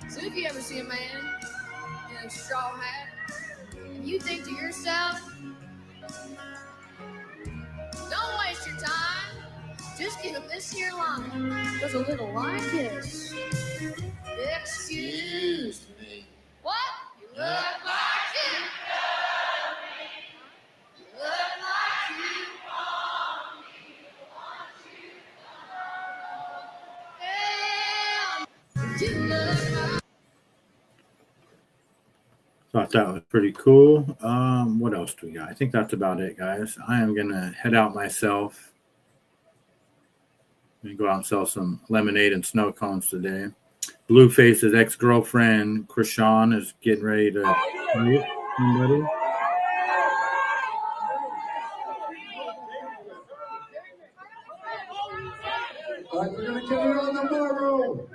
So if you ever see a man in a straw hat, and you think to yourself, don't waste your time, just give him this here line. Goes a little like this. Excuse me. What? You look like it. Thought that was pretty cool. What else do we got? I think that's about it, guys. I am gonna head out myself. I'm gonna go out and sell some lemonade and snow cones today. Blueface's ex-girlfriend Krishan is getting ready to meet somebody. We're gonna get it on the ballroom.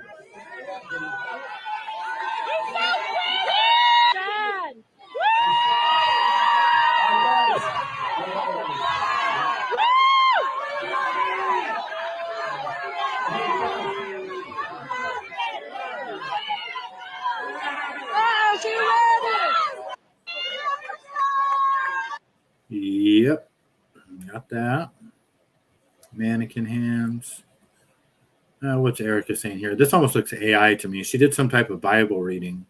Yep, got that. Mannequin hands. What's Erica saying here? This almost looks AI to me. She did some type of Bible reading.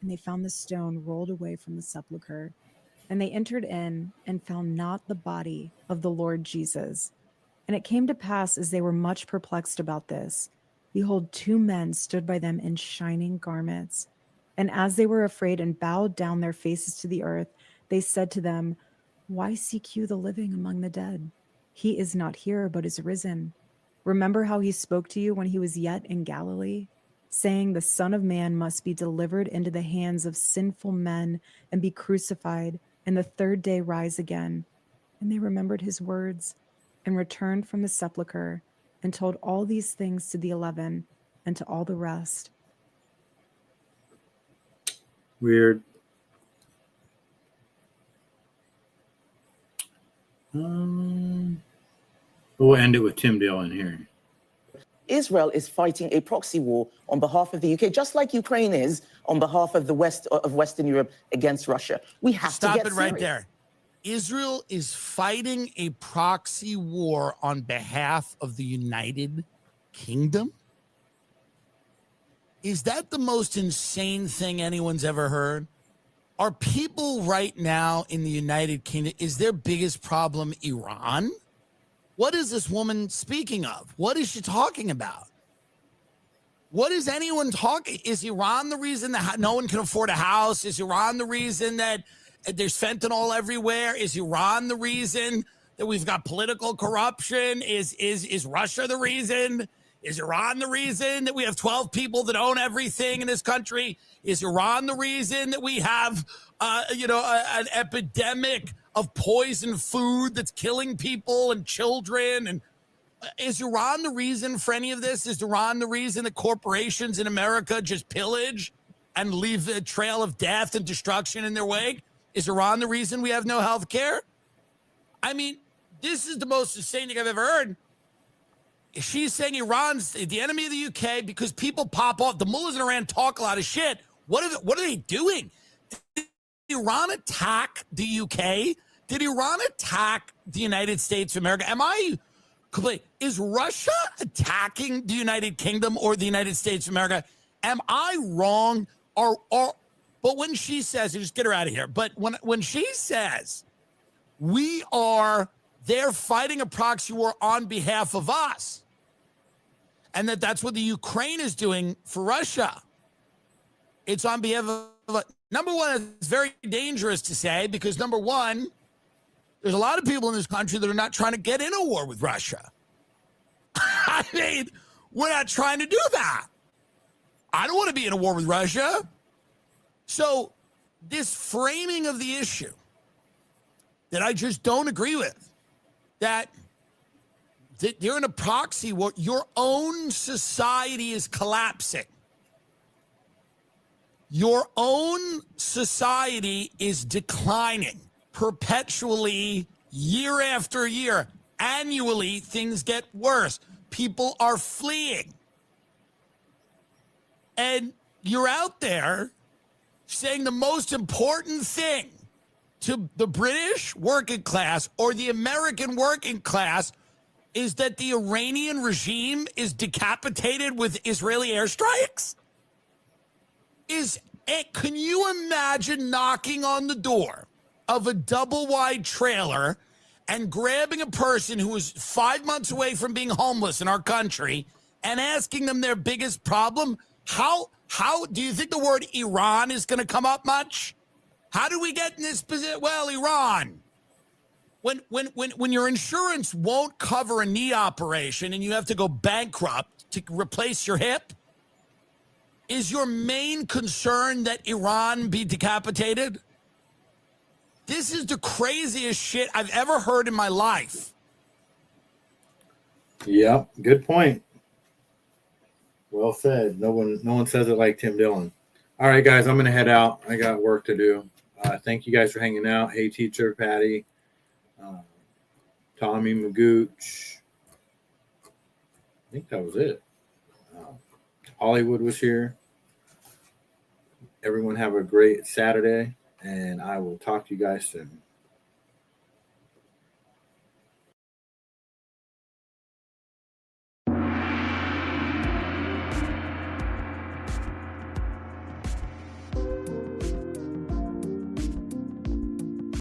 And they found the stone rolled away from the sepulchre. And they entered in and found not the body of the Lord Jesus. And it came to pass, as they were much perplexed about this, behold, 2 men stood by them in shining garments. And as they were afraid and bowed down their faces to the earth, they said to them, Why seek you the living among the dead? He is not here, but is risen. Remember how he spoke to you when he was yet in Galilee, saying, The Son of Man must be delivered into the hands of sinful men and be crucified, and the 3rd day rise again. And they remembered his words and returned from the sepulchre and told all these things to the 11 and to all the rest. Weird. We'll end it with Tim Dillon here. Israel is fighting a proxy war on behalf of the UK, just like Ukraine is on behalf of the West of Western Europe against Russia. We have Stop to get it right serious. there. Israel is fighting a proxy war on behalf of the United Kingdom? Is that the most insane thing anyone's ever heard? Are people right now in the United Kingdom, is their biggest problem Iran? What is this woman speaking of? What is she talking about? What is anyone talking? Is Iran the reason that no one can afford a house? Is Iran the reason that there's fentanyl everywhere? Is Iran the reason that we've got political corruption? Is Russia the reason? Is Iran the reason that we have 12 people that own everything in this country? Is Iran the reason that we have, an epidemic of poison food that's killing people and children? And is Iran the reason for any of this? Is Iran the reason that corporations in America just pillage and leave a trail of death and destruction in their wake? Is Iran the reason we have no health care? I mean, this is the most insane thing I've ever heard. She's saying Iran's the enemy of the UK because people pop off. The mullahs in Iran talk a lot of shit. What are they doing? Did Iran attack the UK? Did Iran attack the United States of America? Is Russia attacking the United Kingdom or the United States of America? Am I wrong? But when she says, just get her out of here. But when she says they're fighting a proxy war on behalf of us, and that's what the Ukraine is doing for Russia. It's on behalf of, number one, it's very dangerous to say because, number one, there's a lot of people in this country that are not trying to get in a war with Russia. I mean, we're not trying to do that. I don't want to be in a war with Russia. So this framing of the issue that I just don't agree with, that they're in a proxy war, your own society is collapsing. Your own society is declining perpetually, year after year. Annually, things get worse. People are fleeing. And you're out there saying the most important thing to the British working class or the American working class is that the Iranian regime is decapitated with Israeli airstrikes? Can you imagine knocking on the door of a double-wide trailer and grabbing a person who is 5 months away from being homeless in our country and asking them their biggest problem? How do you think the word Iran is going to come up much? How do we get in this position? Well, Iran. When your insurance won't cover a knee operation and you have to go bankrupt to replace your hip, is your main concern that Iran be decapitated? This is the craziest shit I've ever heard in my life. Yep, good point. Well said. No one says it like Tim Dillon. All right, guys, I'm gonna head out. I got work to do. Thank you guys for hanging out. Hey, teacher Patty, Tommy Magooch. I think that was it. Hollywood was here. Everyone have a great Saturday, and I will talk to you guys soon.